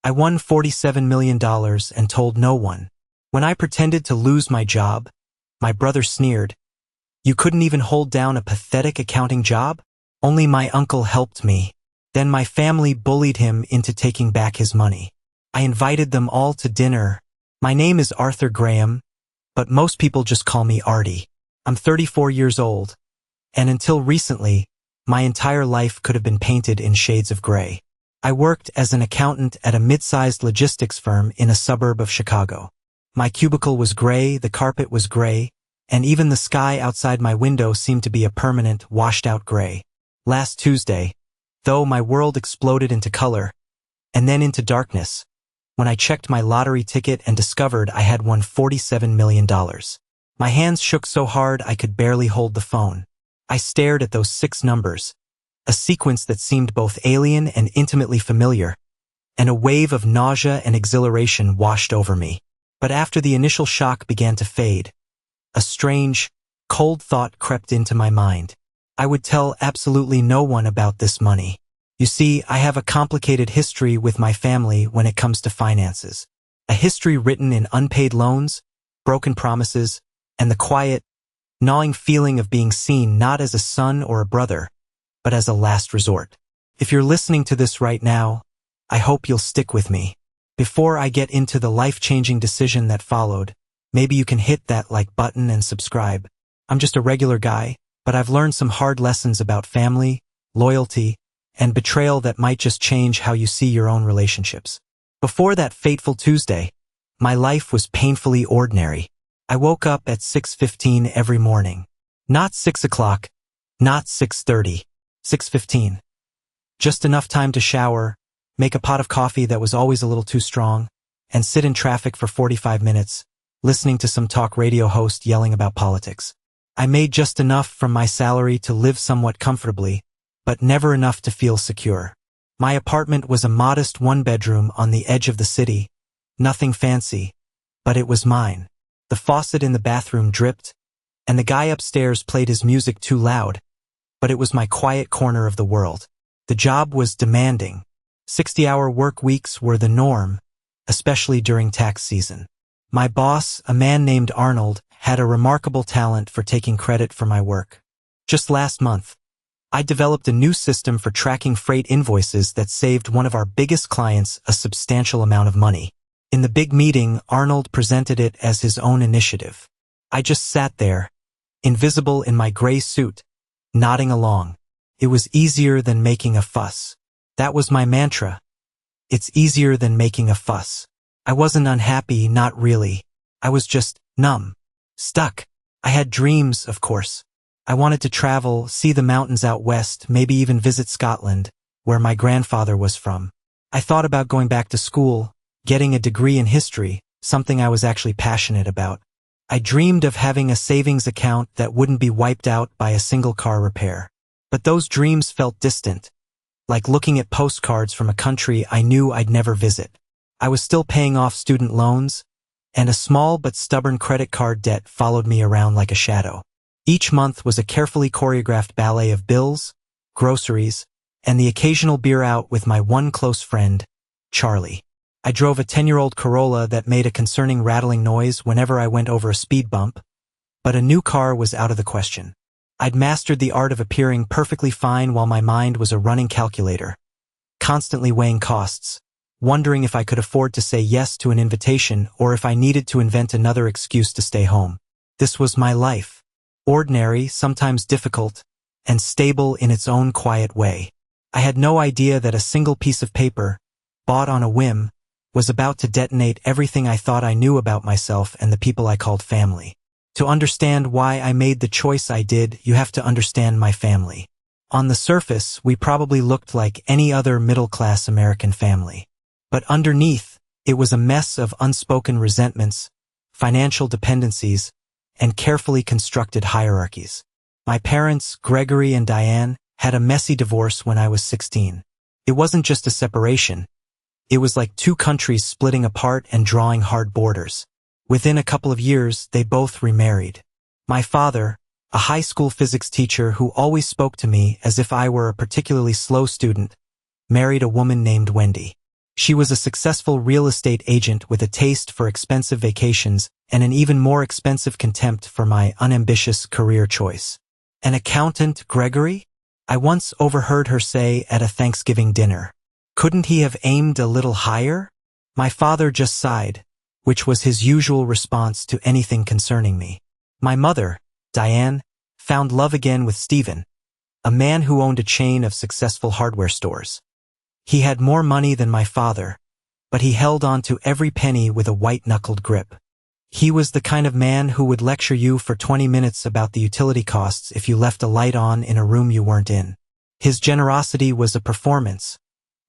I won $47 million and told no one. When I pretended to lose my job, my brother sneered. You couldn't even hold down a pathetic accounting job? Only my uncle helped me. Then my family bullied him into taking back his money. I invited them all to dinner. My name is Arthur Graham, but most people just call me Artie. I'm 34 years old, and until recently, my entire life could have been painted in shades of gray. I worked as an accountant at a mid-sized logistics firm in a suburb of Chicago. My cubicle was gray, the carpet was gray, and even the sky outside my window seemed to be a permanent, washed-out gray. Last Tuesday, though, my world exploded into color, and then into darkness, when I checked my lottery ticket and discovered I had won $47 million. My hands shook so hard I could barely hold the phone. I stared at those 6 numbers, a sequence that seemed both alien and intimately familiar, and a wave of nausea and exhilaration washed over me. But after the initial shock began to fade, a strange, cold thought crept into my mind. I would tell absolutely no one about this money. You see, I have a complicated history with my family when it comes to finances. A history written in unpaid loans, broken promises, and the quiet, gnawing feeling of being seen not as a son or a brother, but as a last resort. If you're listening to this right now, I hope you'll stick with me. Before I get into the life-changing decision that followed, maybe you can hit that like button and subscribe. I'm just a regular guy, but I've learned some hard lessons about family, loyalty, and betrayal that might just change how you see your own relationships. Before that fateful Tuesday, my life was painfully ordinary. I woke up at 6:15 every morning. Not 6 o'clock, not 6:30, 6:15. Just enough time to shower, make a pot of coffee that was always a little too strong, and sit in traffic for 45 minutes, listening to some talk radio host yelling about politics. I made just enough from my salary to live somewhat comfortably, but never enough to feel secure. My apartment was a modest 1-bedroom on the edge of the city, nothing fancy, but it was mine. The faucet in the bathroom dripped, and the guy upstairs played his music too loud, but it was my quiet corner of the world. The job was demanding. 60-hour work weeks were the norm, especially during tax season. My boss, a man named Arnold, had a remarkable talent for taking credit for my work. Just last month, I developed a new system for tracking freight invoices that saved one of our biggest clients a substantial amount of money. In the big meeting, Arnold presented it as his own initiative. I just sat there, invisible in my gray suit, nodding along. It was easier than making a fuss. That was my mantra. It's easier than making a fuss. I wasn't unhappy, not really. I was just numb. Stuck. I had dreams, of course. I wanted to travel, see the mountains out west, maybe even visit Scotland, where my grandfather was from. I thought about going back to school, getting a degree in history, something I was actually passionate about. I dreamed of having a savings account that wouldn't be wiped out by a single car repair. But those dreams felt distant, like looking at postcards from a country I knew I'd never visit. I was still paying off student loans, and a small but stubborn credit card debt followed me around like a shadow. Each month was a carefully choreographed ballet of bills, groceries, and the occasional beer out with my one close friend, Charlie. I drove a 10-year-old Corolla that made a concerning rattling noise whenever I went over a speed bump, but a new car was out of the question. I'd mastered the art of appearing perfectly fine while my mind was a running calculator, constantly weighing costs, wondering if I could afford to say yes to an invitation or if I needed to invent another excuse to stay home. This was my life. Ordinary, sometimes difficult, and stable in its own quiet way. I had no idea that a single piece of paper, bought on a whim, was about to detonate everything I thought I knew about myself and the people I called family. To understand why I made the choice I did, you have to understand my family. On the surface, we probably looked like any other middle-class American family. But underneath, it was a mess of unspoken resentments, financial dependencies, and carefully constructed hierarchies. My parents, Gregory and Diane, had a messy divorce when I was 16. It wasn't just a separation. It was like two countries splitting apart and drawing hard borders. Within a couple of years, they both remarried. My father, a high school physics teacher who always spoke to me as if I were a particularly slow student, married a woman named Wendy. She was a successful real estate agent with a taste for expensive vacations and an even more expensive contempt for my unambitious career choice. An accountant, Gregory? I once overheard her say at a Thanksgiving dinner. Couldn't he have aimed a little higher? My father just sighed, which was his usual response to anything concerning me. My mother, Diane, found love again with Stephen, a man who owned a chain of successful hardware stores. He had more money than my father, but he held on to every penny with a white-knuckled grip. He was the kind of man who would lecture you for 20 minutes about the utility costs if you left a light on in a room you weren't in. His generosity was a performance,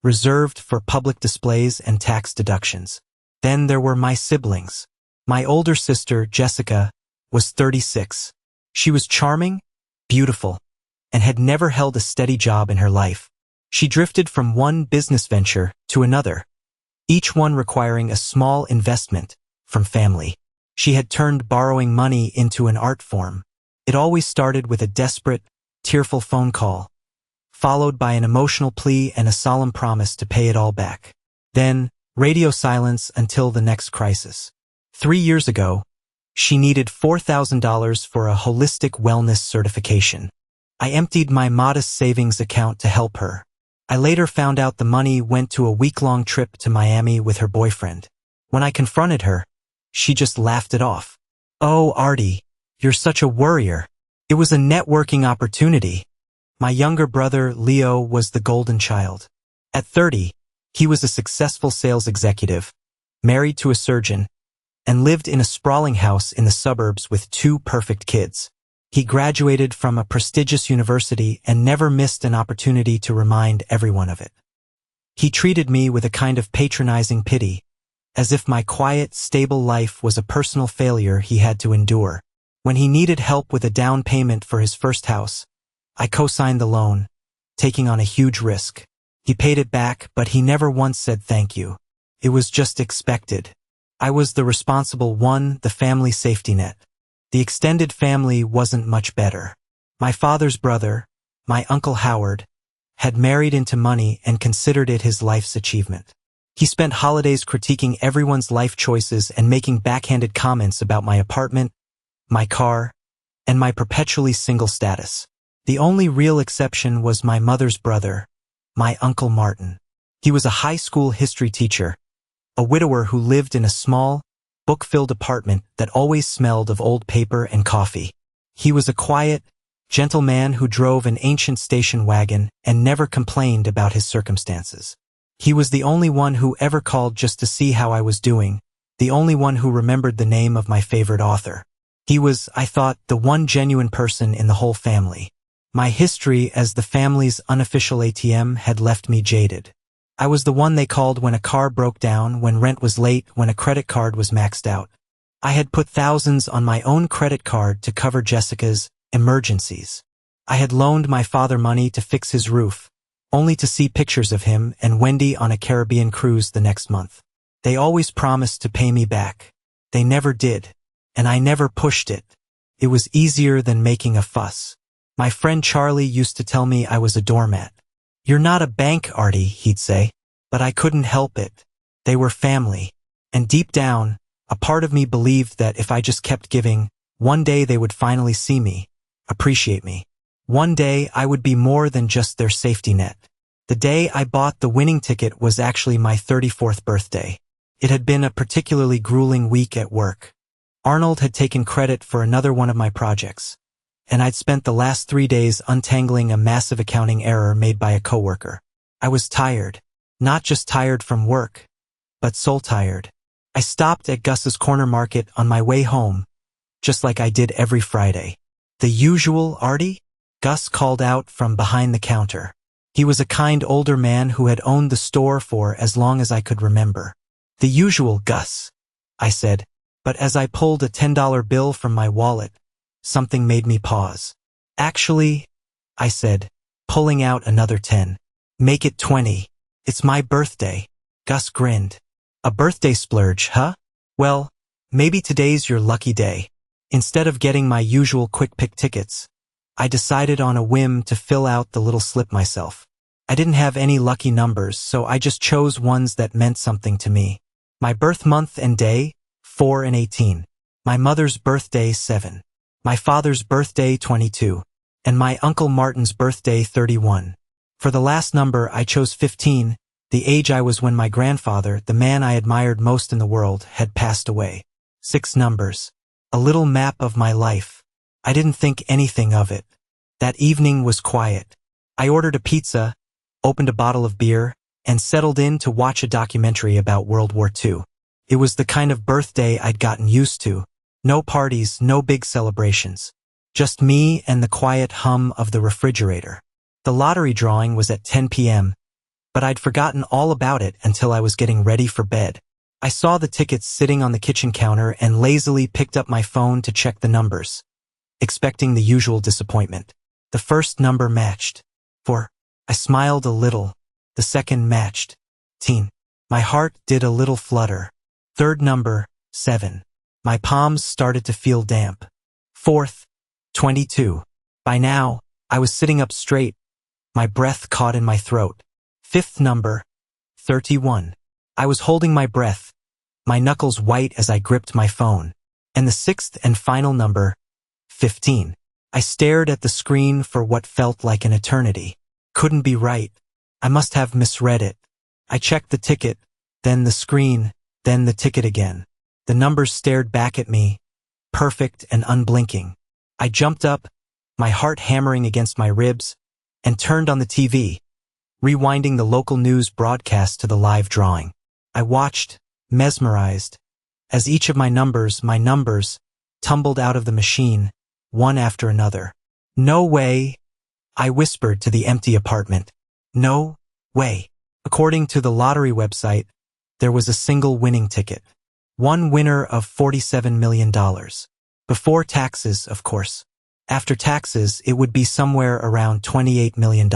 reserved for public displays and tax deductions. Then there were my siblings. My older sister, Jessica, was 36. She was charming, beautiful, and had never held a steady job in her life. She drifted from one business venture to another, each one requiring a small investment from family. She had turned borrowing money into an art form. It always started with a desperate, tearful phone call, followed by an emotional plea and a solemn promise to pay it all back. Then, radio silence until the next crisis. 3 years ago, she needed $4,000 for a holistic wellness certification. I emptied my modest savings account to help her. I later found out the money went to a week-long trip to Miami with her boyfriend. When I confronted her, she just laughed it off. "Oh, Artie, you're such a worrier. It was a networking opportunity." My younger brother, Leo, was the golden child. At 30, he was a successful sales executive, married to a surgeon, and lived in a sprawling house in the suburbs with 2 perfect kids. He graduated from a prestigious university and never missed an opportunity to remind everyone of it. He treated me with a kind of patronizing pity, as if my quiet, stable life was a personal failure he had to endure. When he needed help with a down payment for his first house, I co-signed the loan, taking on a huge risk. He paid it back, but he never once said thank you. It was just expected. I was the responsible one, the family safety net. The extended family wasn't much better. My father's brother, my Uncle Howard, had married into money and considered it his life's achievement. He spent holidays critiquing everyone's life choices and making backhanded comments about my apartment, my car, and my perpetually single status. The only real exception was my mother's brother, my Uncle Martin. He was a high school history teacher, a widower who lived in a small, book-filled apartment that always smelled of old paper and coffee. He was a quiet, gentle man who drove an ancient station wagon and never complained about his circumstances. He was the only one who ever called just to see how I was doing, the only one who remembered the name of my favorite author. He was, I thought, the one genuine person in the whole family. My history as the family's unofficial ATM had left me jaded. I was the one they called when a car broke down, when rent was late, when a credit card was maxed out. I had put thousands on my own credit card to cover Jessica's emergencies. I had loaned my father money to fix his roof, only to see pictures of him and Wendy on a Caribbean cruise the next month. They always promised to pay me back. They never did, and I never pushed it. It was easier than making a fuss. My friend Charlie used to tell me I was a doormat. "You're not a bank, Artie," he'd say. But I couldn't help it. They were family. And deep down, a part of me believed that if I just kept giving, one day they would finally see me, appreciate me. One day I would be more than just their safety net. The day I bought the winning ticket was actually my 34th birthday. It had been a particularly grueling week at work. Arnold had taken credit for another one of my projects, and I'd spent the last 3 days untangling a massive accounting error made by a coworker. I was tired, not just tired from work, but soul tired. I stopped at Gus's Corner Market on my way home, just like I did every Friday. "The usual, Artie?" Gus called out from behind the counter. He was a kind older man who had owned the store for as long as I could remember. "The usual, Gus," I said, but as I pulled a $10 bill from my wallet, something made me pause. "Actually," I said, pulling out another 10. "Make it 20. It's my birthday." Gus grinned. "A birthday splurge, huh? Well, maybe today's your lucky day." Instead of getting my usual quick pick tickets, I decided on a whim to fill out the little slip myself. I didn't have any lucky numbers, so I just chose ones that meant something to me. My birth month and day, 4 and 18. My mother's birthday, 7. My father's birthday, 22. And my Uncle Martin's birthday, 31. For the last number, I chose 15, the age I was when my grandfather, the man I admired most in the world, had passed away. 6 numbers. A little map of my life. I didn't think anything of it. That evening was quiet. I ordered a pizza, opened a bottle of beer, and settled in to watch a documentary about World War II. It was the kind of birthday I'd gotten used to. No parties, no big celebrations. Just me and the quiet hum of the refrigerator. The lottery drawing was at 10 p.m., but I'd forgotten all about it until I was getting ready for bed. I saw the tickets sitting on the kitchen counter and lazily picked up my phone to check the numbers, expecting the usual disappointment. The first number matched. 4. I smiled a little. The second matched. 18. My heart did a little flutter. Third number, 7. My palms started to feel damp. Fourth, 22. By now, I was sitting up straight, my breath caught in my throat. Fifth number, 31. I was holding my breath, my knuckles white as I gripped my phone. And the sixth and final number, 15. I stared at the screen for what felt like an eternity. Couldn't be right. I must have misread it. I checked the ticket, then the screen, then the ticket again. The numbers stared back at me, perfect and unblinking. I jumped up, my heart hammering against my ribs, and turned on the TV, rewinding the local news broadcast to the live drawing. I watched, mesmerized, as each of my numbers, tumbled out of the machine, one after another. No way, I whispered to the empty apartment. No way. According to the lottery website, there was a single winning ticket. One winner of $47 million. Before taxes, of course. After taxes, it would be somewhere around $28 million.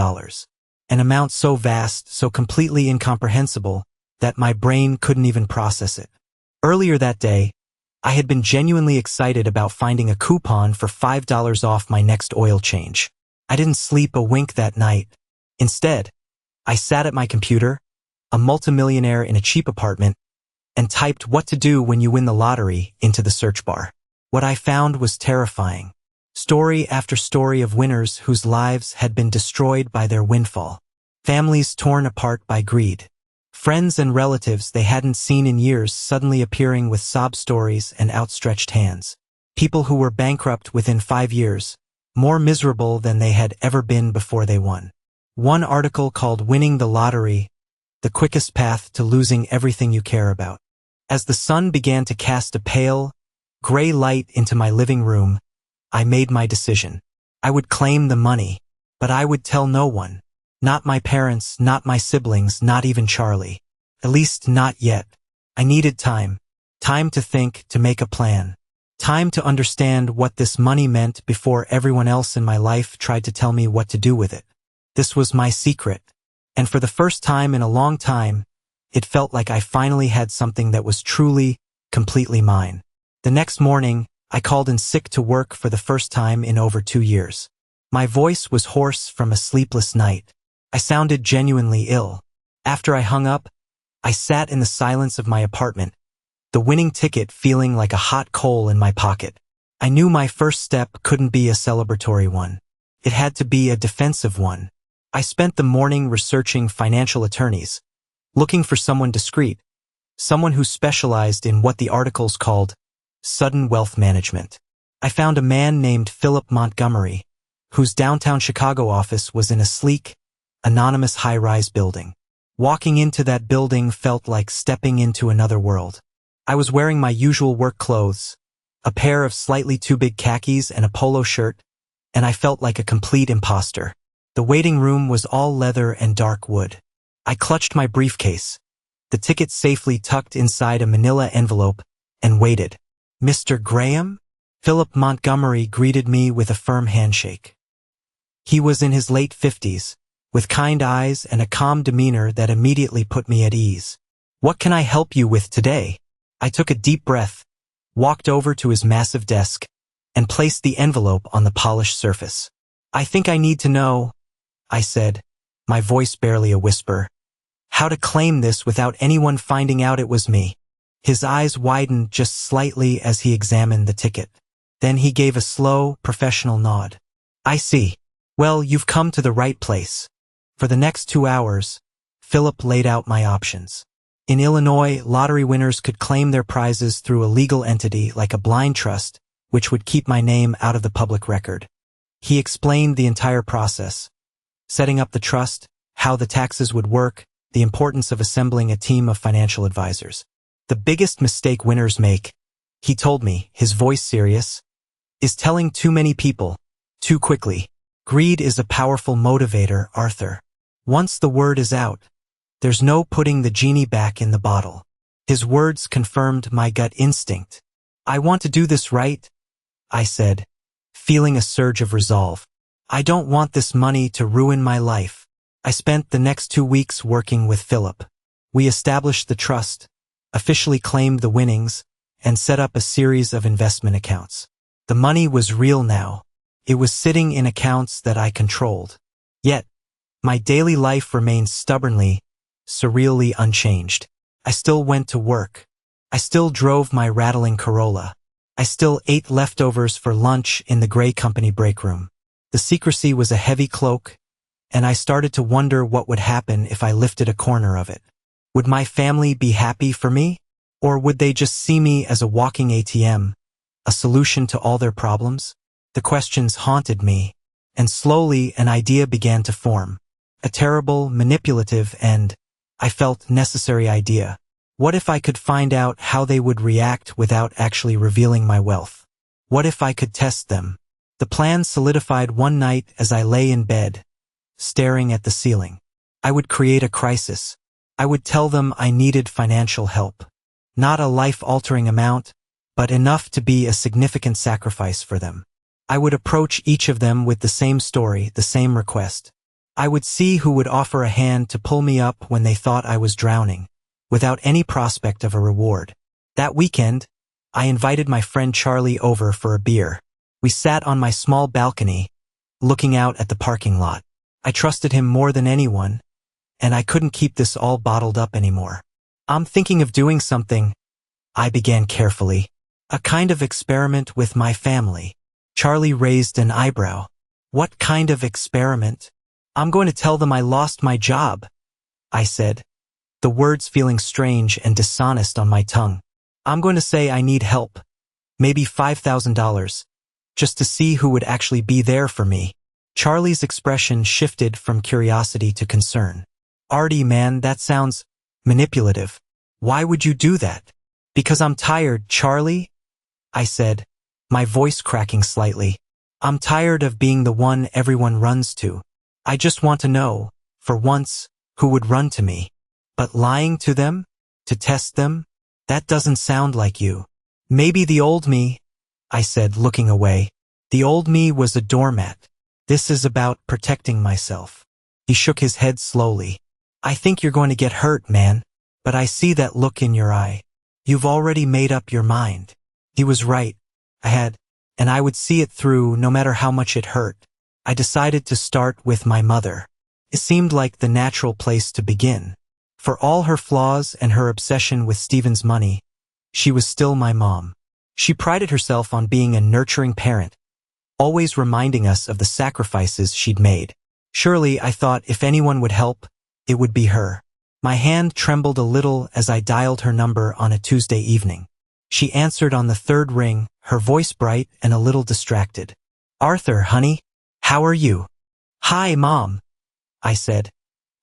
An amount so vast, so completely incomprehensible, that my brain couldn't even process it. Earlier that day, I had been genuinely excited about finding a coupon for $5 off my next oil change. I didn't sleep a wink that night. Instead, I sat at my computer, a multimillionaire in a cheap apartment, and typed "what to do when you win the lottery" into the search bar. What I found was terrifying. Story after story of winners whose lives had been destroyed by their windfall. Families torn apart by greed. Friends and relatives they hadn't seen in years suddenly appearing with sob stories and outstretched hands. People who were bankrupt within 5 years, more miserable than they had ever been before they won. One article called "Winning the Lottery, the Quickest Path to Losing Everything You Care About." As the sun began to cast a pale, gray light into my living room, I made my decision. I would claim the money, but I would tell no one. Not my parents, not my siblings, not even Charlie. At least not yet. I needed time. Time to think, to make a plan. Time to understand what this money meant before everyone else in my life tried to tell me what to do with it. This was my secret. And for the first time in a long time, it felt like I finally had something that was truly, completely mine. The next morning, I called in sick to work for the first time in over 2 years. My voice was hoarse from a sleepless night. I sounded genuinely ill. After I hung up, I sat in the silence of my apartment, the winning ticket feeling like a hot coal in my pocket. I knew my first step couldn't be a celebratory one. It had to be a defensive one. I spent the morning researching financial attorneys, looking for someone discreet, someone who specialized in what the articles called sudden wealth management. I found a man named Philip Montgomery, whose downtown Chicago office was in a sleek, anonymous high-rise building. Walking into that building felt like stepping into another world. I was wearing my usual work clothes, a pair of slightly too big khakis and a polo shirt, and I felt like a complete imposter. The waiting room was all leather and dark wood. I clutched my briefcase, the ticket safely tucked inside a manila envelope, and waited. "Mr. Graham?" Philip Montgomery greeted me with a firm handshake. He was in his late 50s, with kind eyes and a calm demeanor that immediately put me at ease. "What can I help you with today?" I took a deep breath, walked over to his massive desk, and placed the envelope on the polished surface. "I think I need to know," I said, my voice barely a whisper. How to claim this without anyone finding out it was me. His eyes widened just slightly as he examined the ticket. Then he gave a slow, professional nod. I see. Well, you've come to the right place. For the next 2 hours, Philip laid out my options. In Illinois, lottery winners could claim their prizes through a legal entity like a blind trust, which would keep my name out of the public record. He explained the entire process. Setting up the trust, how the taxes would work, the importance of assembling a team of financial advisors. The biggest mistake winners make, he told me, his voice serious, is telling too many people, too quickly. Greed is a powerful motivator, Arthur. Once the word is out, there's no putting the genie back in the bottle. His words confirmed my gut instinct. I want to do this right, I said, feeling a surge of resolve. I don't want this money to ruin my life. I spent the next 2 weeks working with Philip. We established the trust, officially claimed the winnings, and set up a series of investment accounts. The money was real now. It was sitting in accounts that I controlled. Yet, my daily life remained stubbornly, surreally unchanged. I still went to work. I still drove my rattling Corolla. I still ate leftovers for lunch in the gray company break room. The secrecy was a heavy cloak, and I started to wonder what would happen if I lifted a corner of it. Would my family be happy for me? Or would they just see me as a walking ATM, a solution to all their problems? The questions haunted me, and slowly an idea began to form. A terrible, manipulative, and, I felt, necessary idea. What if I could find out how they would react without actually revealing my wealth? What if I could test them? The plan solidified one night as I lay in bed, staring at the ceiling. I would create a crisis. I would tell them I needed financial help. Not a life-altering amount, but enough to be a significant sacrifice for them. I would approach each of them with the same story, the same request. I would see who would offer a hand to pull me up when they thought I was drowning, without any prospect of a reward. That weekend, I invited my friend Charlie over for a beer. We sat on my small balcony, looking out at the parking lot. I trusted him more than anyone, and I couldn't keep this all bottled up anymore. I'm thinking of doing something, I began carefully. A kind of experiment with my family. Charlie raised an eyebrow. What kind of experiment? I'm going to tell them I lost my job, I said, the words feeling strange and dishonest on my tongue. I'm going to say I need help, maybe $5,000, just to see who would actually be there for me. Charlie's expression shifted from curiosity to concern. Artie, man, that sounds manipulative. Why would you do that? Because I'm tired, Charlie, I said, my voice cracking slightly. I'm tired of being the one everyone runs to. I just want to know, for once, who would run to me. But lying to them? To test them? That doesn't sound like you. Maybe the old me, I said, looking away. The old me was a doormat. This is about protecting myself. He shook his head slowly. I think you're going to get hurt, man. But I see that look in your eye. You've already made up your mind. He was right. I had, and I would see it through no matter how much it hurt. I decided to start with my mother. It seemed like the natural place to begin. For all her flaws and her obsession with Stephen's money, she was still my mom. She prided herself on being a nurturing parent, always reminding us of the sacrifices she'd made. Surely, I thought, if anyone would help, it would be her. My hand trembled a little as I dialed her number on a Tuesday evening. She answered on the third ring, her voice bright and a little distracted. Arthur, honey, how are you? Hi, Mom, I said,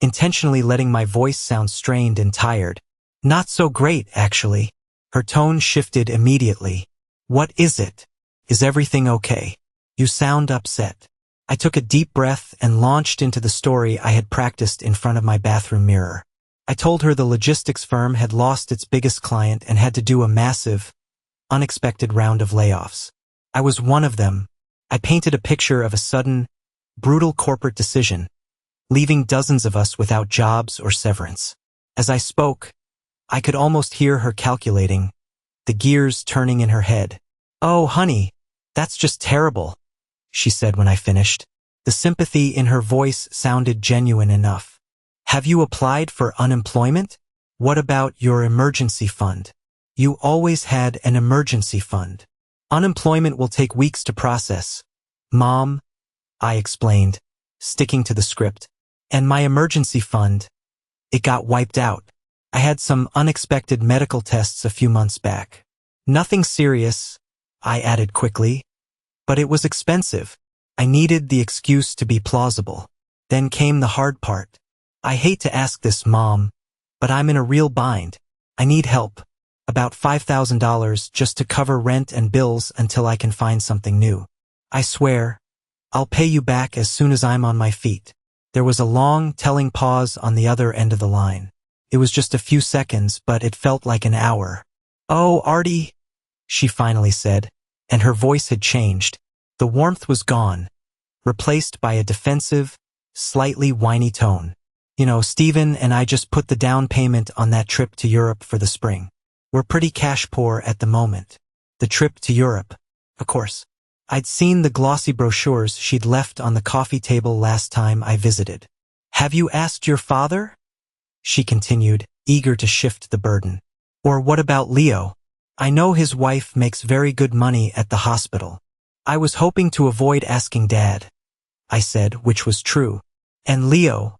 intentionally letting my voice sound strained and tired. Not so great, actually. Her tone shifted immediately. What is it? Is everything okay? You sound upset. I took a deep breath and launched into the story I had practiced in front of my bathroom mirror. I told her the logistics firm had lost its biggest client and had to do a massive, unexpected round of layoffs. I was one of them. I painted a picture of a sudden, brutal corporate decision, leaving dozens of us without jobs or severance. As I spoke, I could almost hear her calculating, the gears turning in her head. Oh, honey, that's just terrible, she said when I finished. The sympathy in her voice sounded genuine enough. Have you applied for unemployment? What about your emergency fund? You always had an emergency fund. Unemployment will take weeks to process. Mom, I explained, sticking to the script. And my emergency fund, it got wiped out. I had some unexpected medical tests a few months back. Nothing serious, I added quickly. But it was expensive. I needed the excuse to be plausible. Then came the hard part. I hate to ask this, Mom, but I'm in a real bind. I need help. About $5,000 just to cover rent and bills until I can find something new. I swear, I'll pay you back as soon as I'm on my feet. There was a long, telling pause on the other end of the line. It was just a few seconds, but it felt like an hour. Oh, Artie, she finally said, and her voice had changed. The warmth was gone, replaced by a defensive, slightly whiny tone. You know, Steven and I just put the down payment on that trip to Europe for the spring. We're pretty cash poor at the moment. The trip to Europe, of course. I'd seen the glossy brochures she'd left on the coffee table last time I visited. Have you asked your father? She continued, eager to shift the burden. Or what about Leo? I know his wife makes very good money at the hospital. I was hoping to avoid asking Dad, I said, which was true. And Leo,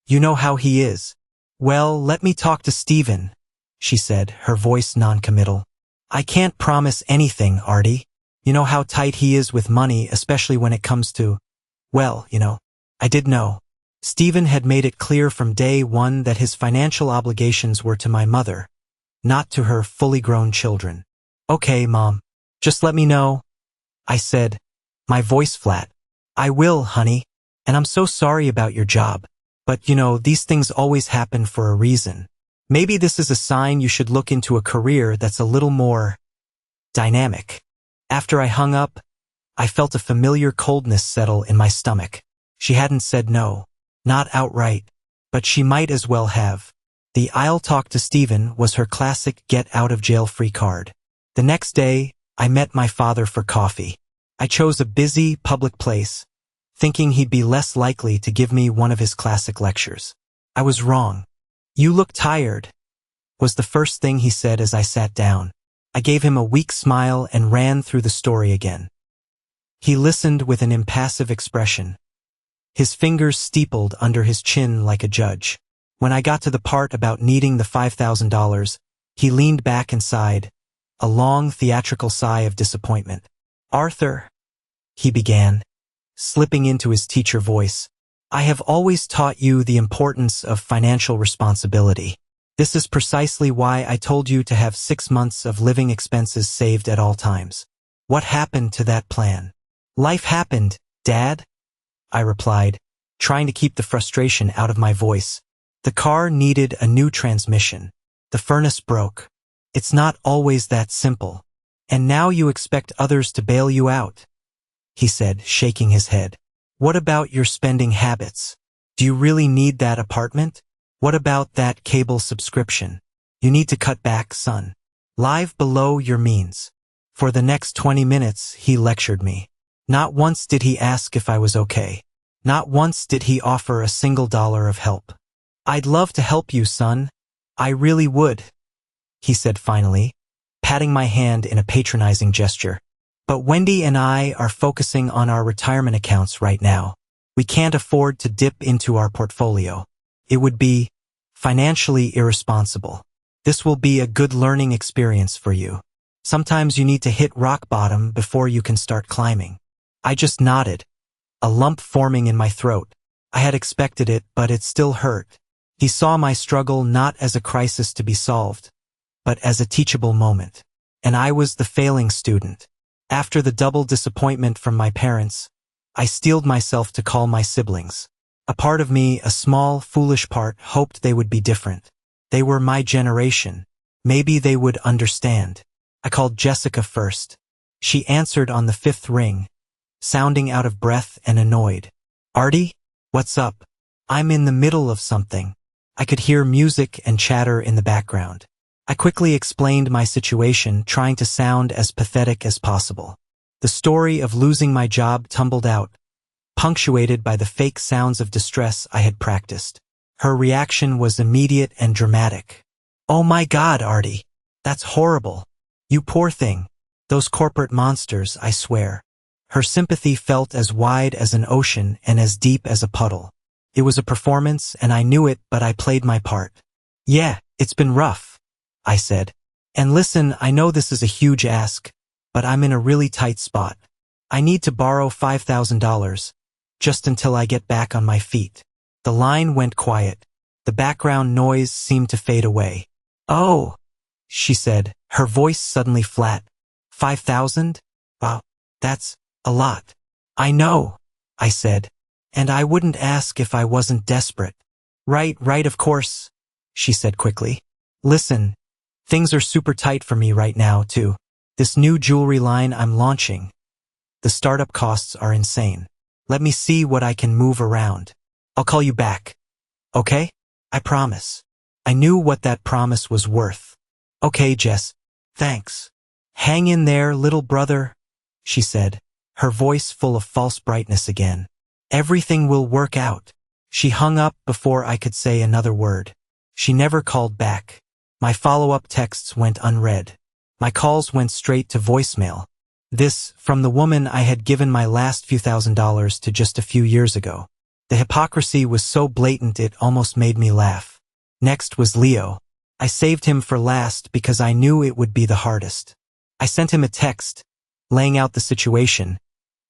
you know how he is. Well, let me talk to Steven, she said, her voice non-committal. I can't promise anything, Artie. You know how tight he is with money, especially when it comes to, well, I did know. Steven had made it clear from day one that his financial obligations were to my mother, not to her fully grown children. Okay, Mom, just let me know, I said, my voice flat. I will, honey, and I'm so sorry about your job. But these things always happen for a reason. Maybe this is a sign you should look into a career that's a little more dynamic. After I hung up, I felt a familiar coldness settle in my stomach. She hadn't said no, not outright, but she might as well have. The "I'll talk to Steven" was her classic get-out-of-jail-free card. The next day, I met my father for coffee. I chose a busy, public place, thinking he'd be less likely to give me one of his classic lectures. I was wrong. You look tired, was the first thing he said as I sat down. I gave him a weak smile and ran through the story again. He listened with an impassive expression, his fingers steepled under his chin like a judge. When I got to the part about needing the $5,000, he leaned back and sighed, a long theatrical sigh of disappointment. Arthur, he began, slipping into his teacher voice, I have always taught you the importance of financial responsibility. This is precisely why I told you to have 6 months of living expenses saved at all times. What happened to that plan? Life happened, Dad, I replied, trying to keep the frustration out of my voice. The car needed a new transmission. The furnace broke. It's not always that simple. And now you expect others to bail you out, he said, shaking his head. What about your spending habits? Do you really need that apartment? What about that cable subscription? You need to cut back, son. Live below your means. For the next 20 minutes, he lectured me. Not once did he ask if I was okay. Not once did he offer a single dollar of help. I'd love to help you, son. I really would, he said finally, patting my hand in a patronizing gesture. But Wendy and I are focusing on our retirement accounts right now. We can't afford to dip into our portfolio. It would be financially irresponsible. This will be a good learning experience for you. Sometimes you need to hit rock bottom before you can start climbing. I just nodded, a lump forming in my throat. I had expected it, but it still hurt. He saw my struggle not as a crisis to be solved, but as a teachable moment. And I was the failing student. After the double disappointment from my parents, I steeled myself to call my siblings. A part of me, a small, foolish part, hoped they would be different. They were my generation. Maybe they would understand. I called Jessica first. She answered on the 5th ring, sounding out of breath and annoyed. Artie, what's up? I'm in the middle of something. I could hear music and chatter in the background. I quickly explained my situation, trying to sound as pathetic as possible. The story of losing my job tumbled out, punctuated by the fake sounds of distress I had practiced. Her reaction was immediate and dramatic. "Oh my God, Artie. That's horrible. You poor thing. Those corporate monsters, I swear." Her sympathy felt as wide as an ocean and as deep as a puddle. It was a performance, and I knew it, but I played my part. "Yeah, it's been rough," I said. "And listen, I know this is a huge ask, but I'm in a really tight spot. I need to borrow $5,000, just until I get back on my feet." The line went quiet. The background noise seemed to fade away. "Oh," she said, her voice suddenly flat. "5,000? Wow, that's a lot." "I know," I said, "and I wouldn't ask if I wasn't desperate." Right, of course," she said quickly. "Listen, things are super tight for me right now, too. This new jewelry line I'm launching. The startup costs are insane. Let me see what I can move around. I'll call you back. Okay? I promise." I knew what that promise was worth. "Okay, Jess. Thanks. Hang in there, little brother," she said, her voice full of false brightness again. "Everything will work out." She hung up before I could say another word. She never called back. My follow-up texts went unread. My calls went straight to voicemail. This, from the woman I had given my last few $1,000s to just a few years ago. The hypocrisy was so blatant it almost made me laugh. Next was Leo. I saved him for last because I knew it would be the hardest. I sent him a text, laying out the situation,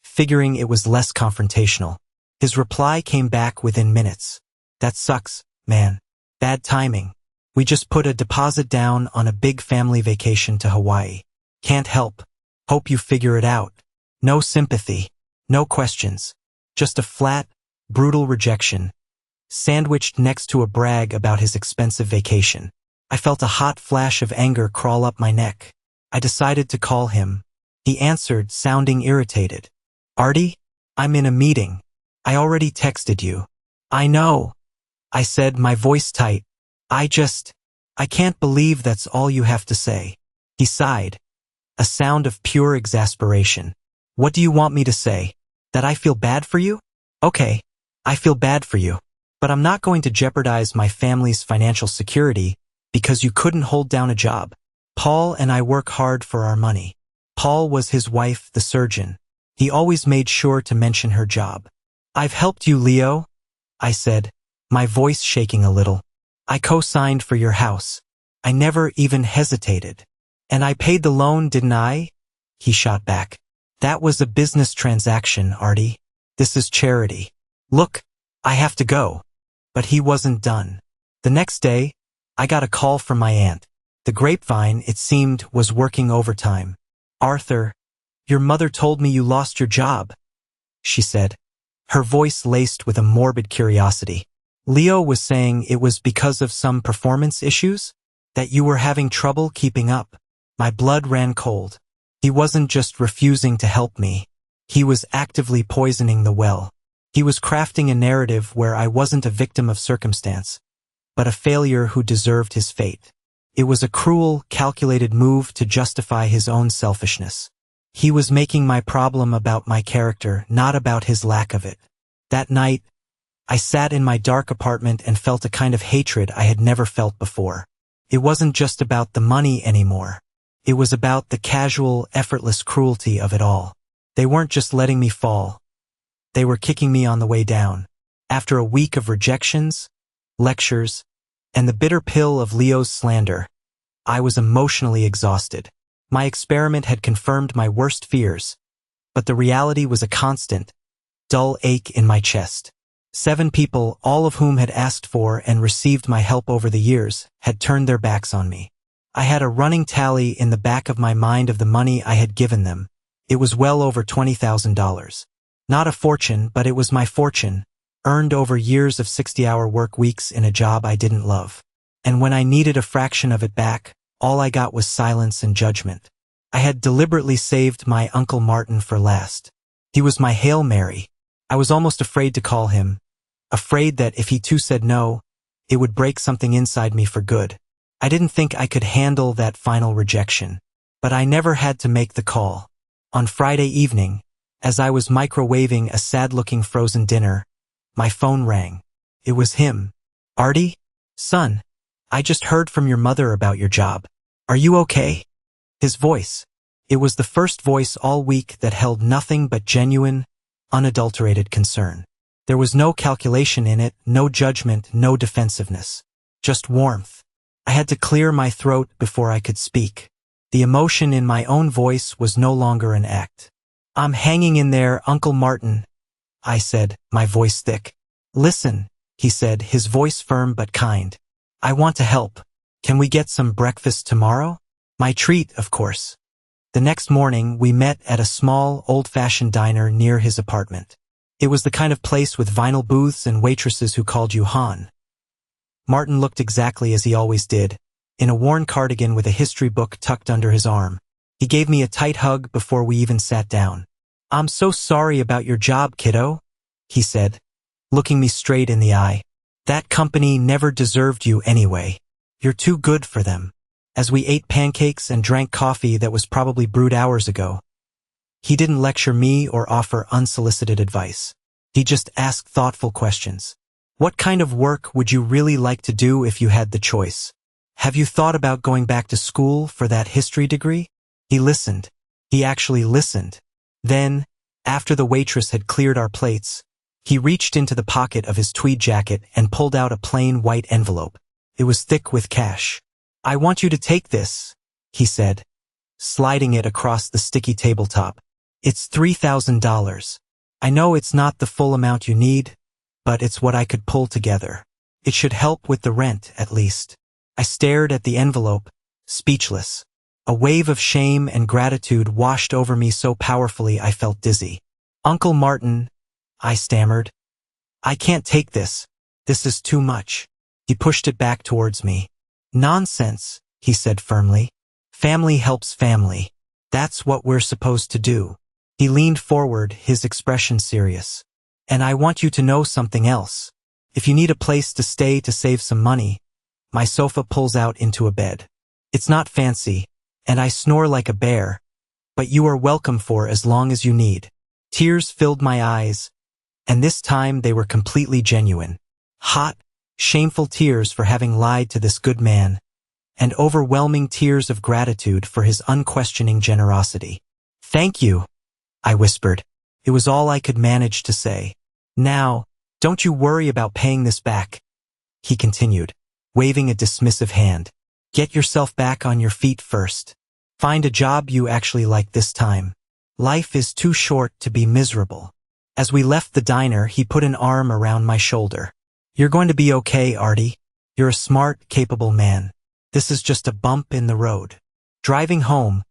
figuring it was less confrontational. His reply came back within minutes. "That sucks, man. Bad timing. We just put a deposit down on a big family vacation to Hawaii. Can't help. Hope you figure it out." No sympathy. No questions. Just a flat, brutal rejection, sandwiched next to a brag about his expensive vacation. I felt a hot flash of anger crawl up my neck. I decided to call him. He answered, sounding irritated. "Artie? I'm in a meeting. I already texted you." "I know," I said, my voice tight. I can't believe that's all you have to say." He sighed, a sound of pure exasperation. "What do you want me to say? That I feel bad for you? Okay, I feel bad for you. But I'm not going to jeopardize my family's financial security because you couldn't hold down a job. Paul and I work hard for our money." Paul was his wife, the surgeon. He always made sure to mention her job. "I've helped you, Leo," I said, my voice shaking a little. "I co-signed for your house. I never even hesitated. And I paid the loan, didn't I?" He shot back. "That was a business transaction, Artie. This is charity. Look, I have to go." But he wasn't done. The next day, I got a call from my aunt. The grapevine, it seemed, was working overtime. "Arthur, your mother told me you lost your job," she said, her voice laced with a morbid curiosity. "Leo was saying it was because of some performance issues? That you were having trouble keeping up." My blood ran cold. He wasn't just refusing to help me. He was actively poisoning the well. He was crafting a narrative where I wasn't a victim of circumstance, but a failure who deserved his fate. It was a cruel, calculated move to justify his own selfishness. He was making my problem about my character, not about his lack of it. That night, I sat in my dark apartment and felt a kind of hatred I had never felt before. It wasn't just about the money anymore. It was about the casual, effortless cruelty of it all. They weren't just letting me fall. They were kicking me on the way down. After a week of rejections, lectures, and the bitter pill of Leo's slander, I was emotionally exhausted. My experiment had confirmed my worst fears, but the reality was a constant, dull ache in my chest. 7 people, all of whom had asked for and received my help over the years, had turned their backs on me. I had a running tally in the back of my mind of the money I had given them. It was well over $20,000. Not a fortune, but it was my fortune, earned over years of 60-hour work weeks in a job I didn't love. And when I needed a fraction of it back, all I got was silence and judgment. I had deliberately saved my Uncle Martin for last. He was my Hail Mary. I was almost afraid to call him, afraid that if he too said no, it would break something inside me for good. I didn't think I could handle that final rejection. But I never had to make the call. On Friday evening, As I was microwaving a sad-looking frozen dinner, my phone rang. It was him. Artie? Son, I just heard from your mother about your job. Are you okay? His voice. It was the first voice all week that held nothing but genuine, unadulterated concern. There was no calculation in it, no judgment, no defensiveness. Just warmth. I had to clear my throat before I could speak. The emotion in my own voice was no longer an act. I'm hanging in there, Uncle Martin, I said, my voice thick. Listen, he said, his voice firm but kind. I want to help. Can we get some breakfast tomorrow? My treat, of course. The next morning, we met at a small, old-fashioned diner near his apartment. It was the kind of place with vinyl booths and waitresses who called you Han. Martin looked exactly as he always did, in a worn cardigan with a history book tucked under his arm. He gave me a tight hug before we even sat down. I'm so sorry about your job, kiddo, he said, looking me straight in the eye. That company never deserved you anyway. You're too good for them. As we ate pancakes and drank coffee that was probably brewed hours ago, he didn't lecture me or offer unsolicited advice. He just asked thoughtful questions. What kind of work would you really like to do if you had the choice? Have you thought about going back to school for that history degree? He listened. He actually listened. Then, after the waitress had cleared our plates, he reached into the pocket of his tweed jacket and pulled out a plain white envelope. It was thick with cash. I want you to take this, he said, sliding it across the sticky tabletop. It's $3,000. I know it's not the full amount you need, but it's what I could pull together. It should help with the rent, at least. I stared at the envelope, speechless. A wave of shame and gratitude washed over me so powerfully I felt dizzy. Uncle Martin, I stammered. I can't take this. This is too much. He pushed it back towards me. Nonsense, he said firmly. Family helps family. That's what we're supposed to do. He leaned forward, his expression serious. And I want you to know something else. If you need a place to stay to save some money, my sofa pulls out into a bed. It's not fancy, and I snore like a bear, but you are welcome for as long as you need. Tears filled my eyes, and this time they were completely genuine. Hot, shameful tears for having lied to this good man, and overwhelming tears of gratitude for his unquestioning generosity. Thank you, I whispered. It was all I could manage to say. Now, don't you worry about paying this back, he continued, waving a dismissive hand. Get yourself back on your feet first. Find a job you actually like this time. Life is too short to be miserable. As we left the diner, he put an arm around my shoulder. You're going to be okay, Artie. You're a smart, capable man. This is just a bump in the road. Driving home,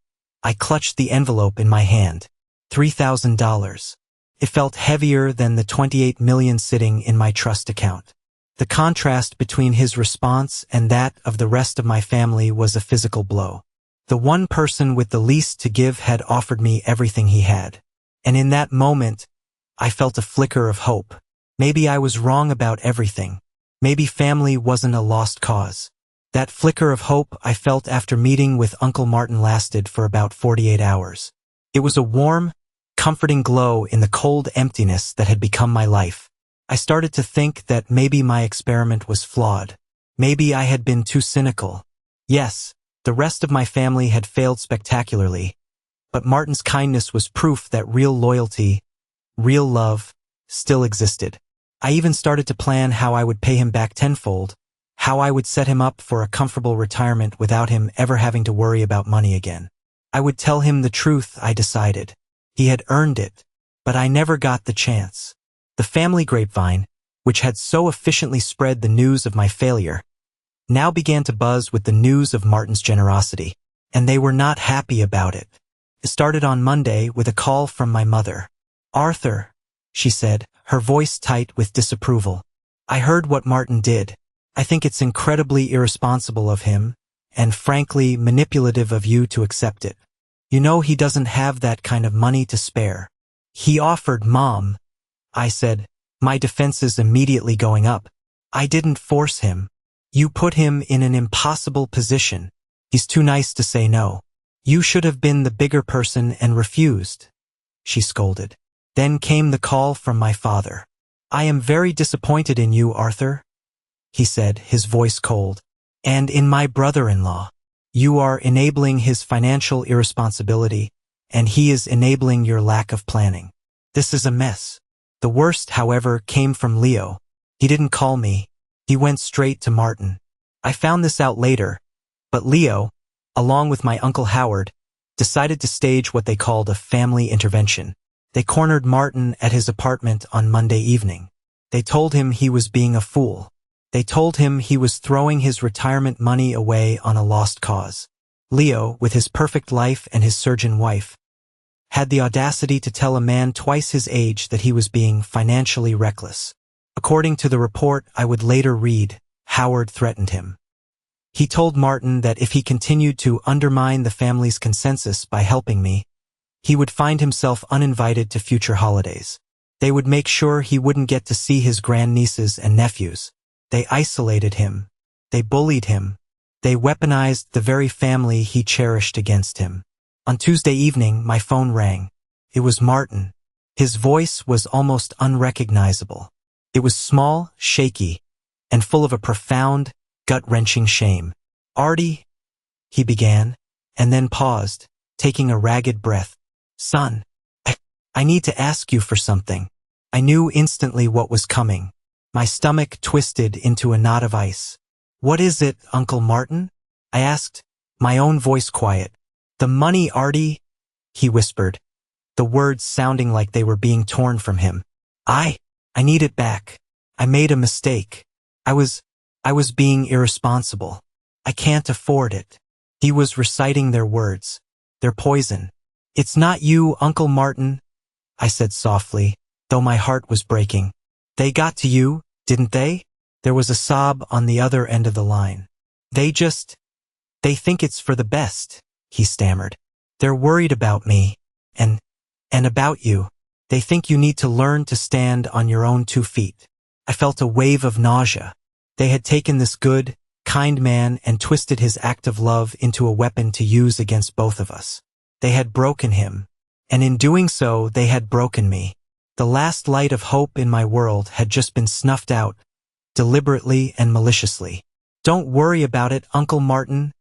I clutched the envelope in my hand. $3,000. It felt heavier than the $28 million sitting in my trust account. The contrast between his response and that of the rest of my family was a physical blow. The one person with the least to give had offered me everything he had. And in that moment, I felt a flicker of hope. Maybe I was wrong about everything. Maybe family wasn't a lost cause. That flicker of hope I felt after meeting with Uncle Martin lasted for about 48 hours. It was a warm, comforting glow in the cold emptiness that had become my life. I started to think that maybe my experiment was flawed. Maybe I had been too cynical. Yes, the rest of my family had failed spectacularly, but Martin's kindness was proof that real loyalty, real love, still existed. I even started to plan how I would pay him back tenfold, how I would set him up for a comfortable retirement without him ever having to worry about money again. I would tell him the truth, I decided. He had earned it, but I never got the chance. The family grapevine, which had so efficiently spread the news of my failure, now began to buzz with the news of Martin's generosity, and they were not happy about it. It started on Monday with a call from my mother. Arthur, she said, her voice tight with disapproval. I heard what Martin did. I think it's incredibly irresponsible of him, and frankly manipulative of you to accept it. You know he doesn't have that kind of money to spare. He offered, Mom, I said, my defenses immediately going up. I didn't force him. You put him in an impossible position. He's too nice to say no. You should have been the bigger person and refused. she scolded. Then came the call from my father. I am very disappointed in you, Arthur, he said, his voice cold. And in my brother-in-law. You are enabling his financial irresponsibility, and he is enabling your lack of planning. This is a mess. The worst, however, came from Leo. He didn't call me. He went straight to Martin. I found this out later, but Leo, along with my Uncle Howard, decided to stage what they called a family intervention. They cornered Martin at his apartment on Monday evening. They told him he was being a fool. They told him he was throwing his retirement money away on a lost cause. Leo, with his perfect life and his surgeon wife, had the audacity to tell a man twice his age that he was being financially reckless. According to the report I would later read, Howard threatened him. He told Martin that if he continued to undermine the family's consensus by helping me, he would find himself uninvited to future holidays. They would make sure he wouldn't get to see his grandnieces and nephews. They isolated him. They bullied him. They weaponized the very family he cherished against him. On Tuesday evening, my phone rang. It was Martin. His voice was almost unrecognizable. It was small, shaky, and full of a profound, gut-wrenching shame. Artie, he began, and then paused, taking a ragged breath. Son, I need to ask you for something. I knew instantly what was coming. My stomach twisted into a knot of ice. What is it, Uncle Martin? I asked, my own voice quiet. The money, Artie, he whispered, the words sounding like they were being torn from him. I need it back. I made a mistake. I was being irresponsible. I can't afford it. He was reciting their words, their poison. It's not you, Uncle Martin, I said softly, though my heart was breaking. They got to you, didn't they? There was a sob on the other end of the line. They think it's for the best, he stammered. They're worried about me, and about you. They think you need to learn to stand on your own 2 feet. I felt a wave of nausea. They had taken this good, kind man and twisted his act of love into a weapon to use against both of us. They had broken him, and in doing so, they had broken me. The last light of hope in my world had just been snuffed out, deliberately and maliciously. Don't worry about it, Uncle Martin,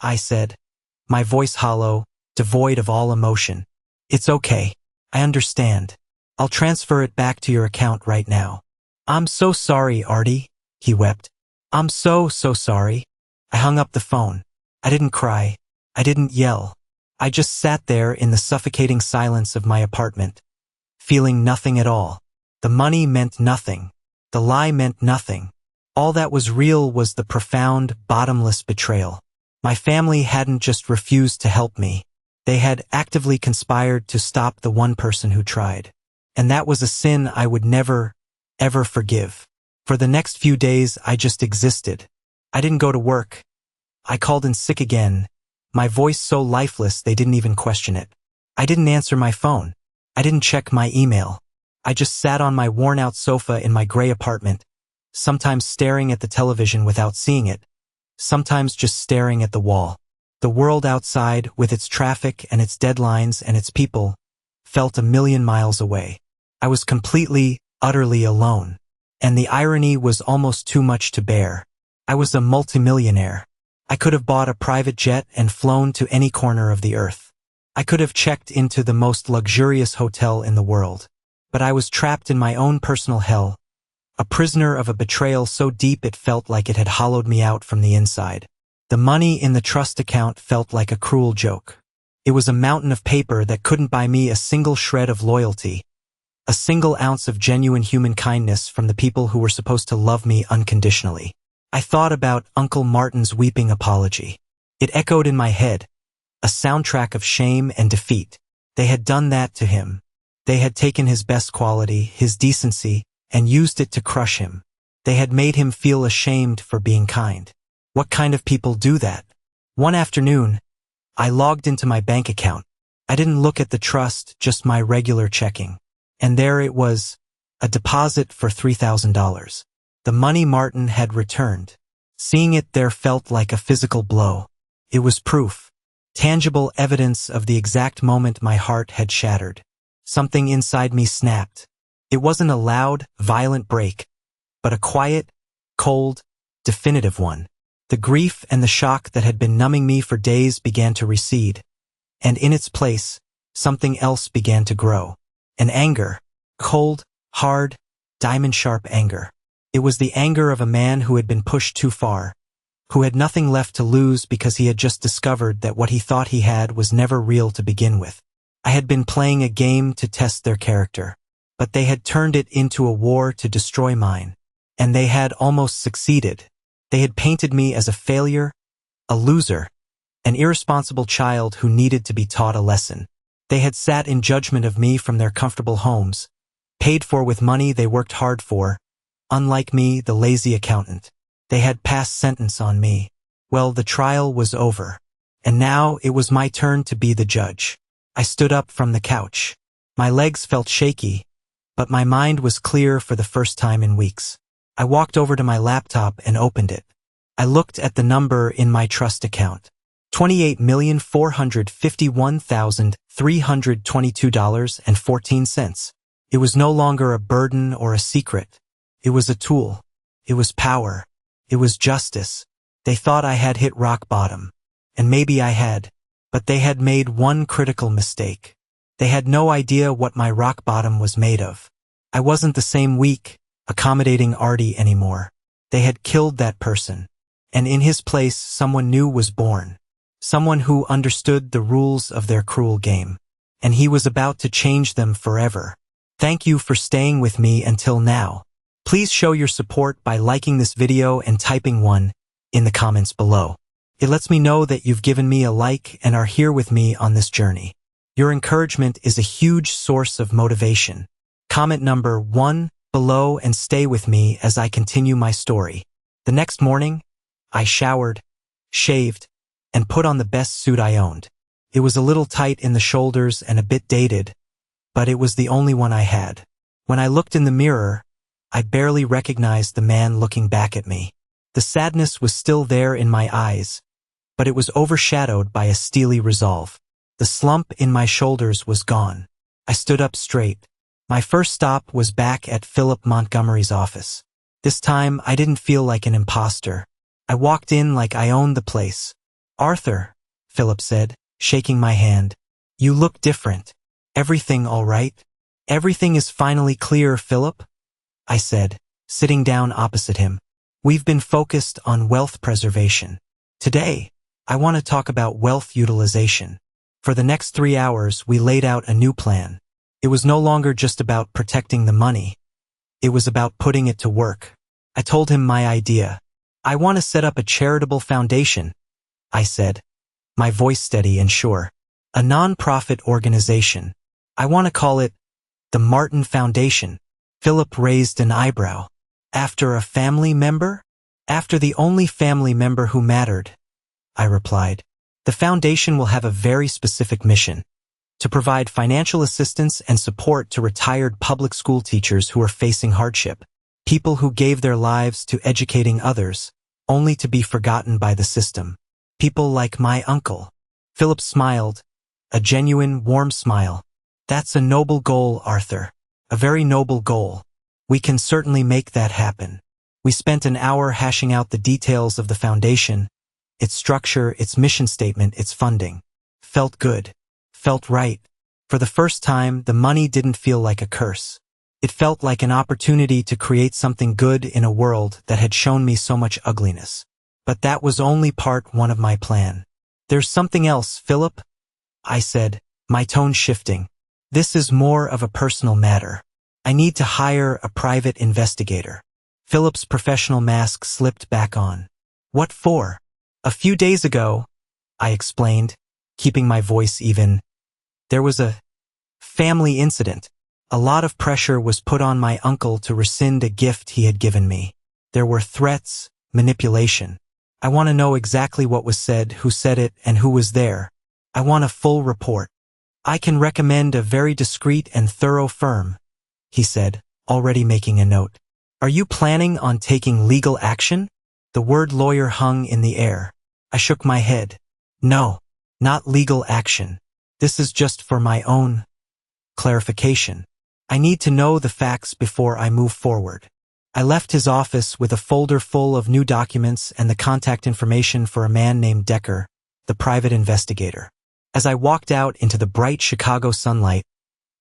I said, my voice hollow, devoid of all emotion. It's okay. I understand. I'll transfer it back to your account right now. I'm so sorry, Artie, he wept. I'm so sorry. I hung up the phone. I didn't cry. I didn't yell. I just sat there in the suffocating silence of my apartment, feeling nothing at all. The money meant nothing. The lie meant nothing. All that was real was the profound, bottomless betrayal. My family hadn't just refused to help me. They had actively conspired to stop the one person who tried. And that was a sin I would never, ever forgive. For the next few days, I just existed. I didn't go to work. I called in sick again, my voice so lifeless they didn't even question it. I didn't answer my phone. I didn't check my email. I just sat on my worn-out sofa in my gray apartment, sometimes staring at the television without seeing it, sometimes just staring at the wall. The world outside, with its traffic and its deadlines and its people, felt a million miles away. I was completely, utterly alone. And the irony was almost too much to bear. I was a multimillionaire. I could have bought a private jet and flown to any corner of the earth. I could have checked into the most luxurious hotel in the world. But I was trapped in my own personal hell, a prisoner of a betrayal so deep it felt like it had hollowed me out from the inside. The money in the trust account felt like a cruel joke. It was a mountain of paper that couldn't buy me a single shred of loyalty, a single ounce of genuine human kindness from the people who were supposed to love me unconditionally. I thought about Uncle Martin's weeping apology. It echoed in my head, a soundtrack of shame and defeat. They had done that to him. They had taken his best quality, his decency, and used it to crush him. They had made him feel ashamed for being kind. What kind of people do that? One afternoon, I logged into my bank account. I didn't look at the trust, just my regular checking. And there it was, a deposit for $3,000. The money Martin had returned. Seeing it there felt like a physical blow. It was proof, tangible evidence of the exact moment my heart had shattered. something inside me snapped. It wasn't a loud, violent break, but a quiet, cold, definitive one. The grief and the shock that had been numbing me for days began to recede, and in its place, something else began to grow. An anger. Cold, hard, diamond-sharp anger. It was the anger of a man who had been pushed too far, who had nothing left to lose because he had just discovered that what he thought he had was never real to begin with. I had been playing a game to test their character, but they had turned it into a war to destroy mine, and they had almost succeeded. They had painted me as a failure, a loser, an irresponsible child who needed to be taught a lesson. They had sat in judgment of me from their comfortable homes, paid for with money they worked hard for, unlike me, the lazy accountant. They had passed sentence on me. Well, the trial was over, and now it was my turn to be the judge. I stood up from the couch. My legs felt shaky, but my mind was clear for the first time in weeks. I walked over to my laptop and opened it. I looked at the number in my trust account. $28,451,322.14. It was no longer a burden or a secret. It was a tool. It was power. It was justice. They thought I had hit rock bottom. And maybe I had. But they had made one critical mistake. They had no idea what my rock bottom was made of. I wasn't the same weak, accommodating Artie anymore. They had killed that person. And in his place, someone new was born. Someone who understood the rules of their cruel game. And he was about to change them forever. Thank you for staying with me until now. Please show your support by liking this video and typing 1 in the comments below. It lets me know that you've given me a like and are here with me on this journey. Your encouragement is a huge source of motivation. Comment number 1 below and stay with me as I continue my story. The next morning, I showered, shaved, and put on the best suit I owned. It was a little tight in the shoulders and a bit dated, but it was the only one I had. When I looked in the mirror, I barely recognized the man looking back at me. The sadness was still there in my eyes, but it was overshadowed by a steely resolve. The slump in my shoulders was gone. I stood up straight. My first stop was back at Philip Montgomery's office. This time, I didn't feel like an imposter. I walked in like I owned the place. "Arthur," Philip said, shaking my hand. "You look different. Everything all right?" "Everything is finally clear, Philip," I said, sitting down opposite him. "We've been focused on wealth preservation. Today, I want to talk about wealth utilization." For the next 3 hours, we laid out a new plan. It was no longer just about protecting the money. It was about putting it to work. I told him my idea. "I want to set up a charitable foundation," I said, my voice steady and sure. "A non-profit organization. I want to call it the Martin Foundation." Philip raised an eyebrow. "After a family member?" "After the only family member who mattered," I replied. "The foundation will have a very specific mission: to provide financial assistance and support to retired public school teachers who are facing hardship, people who gave their lives to educating others, only to be forgotten by the system. People like my uncle." Philip smiled, a genuine, warm smile. "That's a noble goal, Arthur. A very noble goal. We can certainly make that happen." We spent an hour hashing out the details of the foundation, its structure, its mission statement, its funding. Felt good. Felt right. For the first time, the money didn't feel like a curse. It felt like an opportunity to create something good in a world that had shown me so much ugliness. But that was only part 1 of my plan. "There's something else, Philip," I said, my tone shifting. "This is more of a personal matter. I need to hire a private investigator." Philip's professional mask slipped back on. "What for?" "A few days ago," I explained, keeping my voice even, "there was a family incident. A lot of pressure was put on my uncle to rescind a gift he had given me. There were threats, manipulation. I want to know exactly what was said, who said it, and who was there. I want a full report. I can recommend a very discreet and thorough firm," he said, already making a note. "Are you planning on taking legal action?" The word lawyer hung in the air. I shook my head. "No, not legal action. This is just for my own clarification. I need to know the facts before I move forward. I left his office with a folder full of new documents and the contact information for a man named Decker, the private investigator. As I walked out into the bright Chicago sunlight,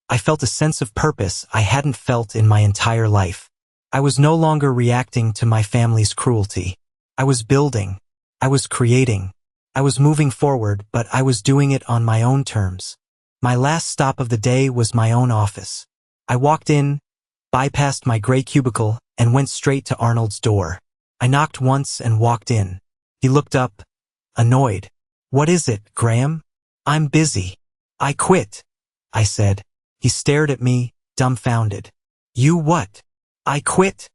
I felt a sense of purpose I hadn't felt in my entire life. I was no longer reacting to my family's cruelty. I was building. I was creating. I was moving forward, but I was doing it on my own terms. My last stop of the day was my own office. I walked in, bypassed my gray cubicle, and went straight to Arnold's door. I knocked once and walked in. He looked up, annoyed. "What is it, Graham?" "I'm busy. I quit," I said. He stared at me, dumbfounded. "You what?" "I quit,"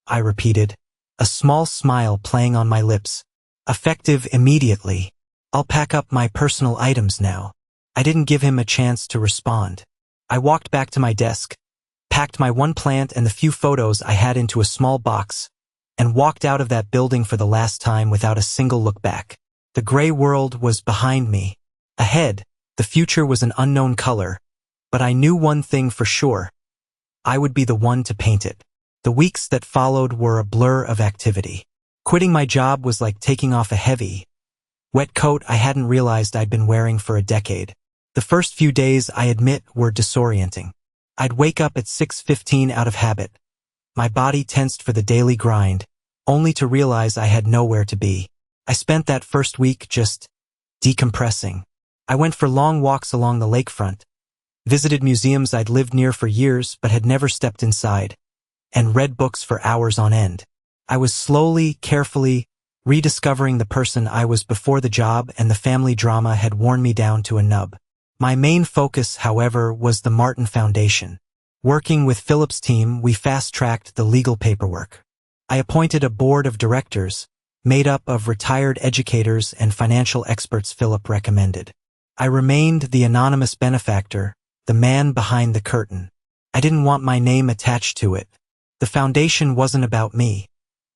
I repeated, a small smile playing on my lips. "Effective immediately. I'll pack up my personal items now." I didn't give him a chance to respond. I walked back to my desk, packed my one plant and the few photos I had into a small box, and walked out of that building for the last time without a single look back. The gray world was behind me. Ahead, the future was an unknown color, but I knew one thing for sure. I would be the one to paint it. The weeks that followed were a blur of activity. Quitting my job was like taking off a heavy, wet coat I hadn't realized I'd been wearing for a decade. The first few days, I admit, were disorienting. I'd wake up at 6:15 out of habit, my body tensed for the daily grind, only to realize I had nowhere to be. I spent that first week just decompressing. I went for long walks along the lakefront, visited museums I'd lived near for years but had never stepped inside, and read books for hours on end. I was slowly, carefully, rediscovering the person I was before the job and the family drama had worn me down to a nub. My main focus, however, was the Martin Foundation. Working with Philip's team, we fast-tracked the legal paperwork. I appointed a board of directors, made up of retired educators and financial experts Philip recommended. I remained the anonymous benefactor, the man behind the curtain. I didn't want my name attached to it. The foundation wasn't about me.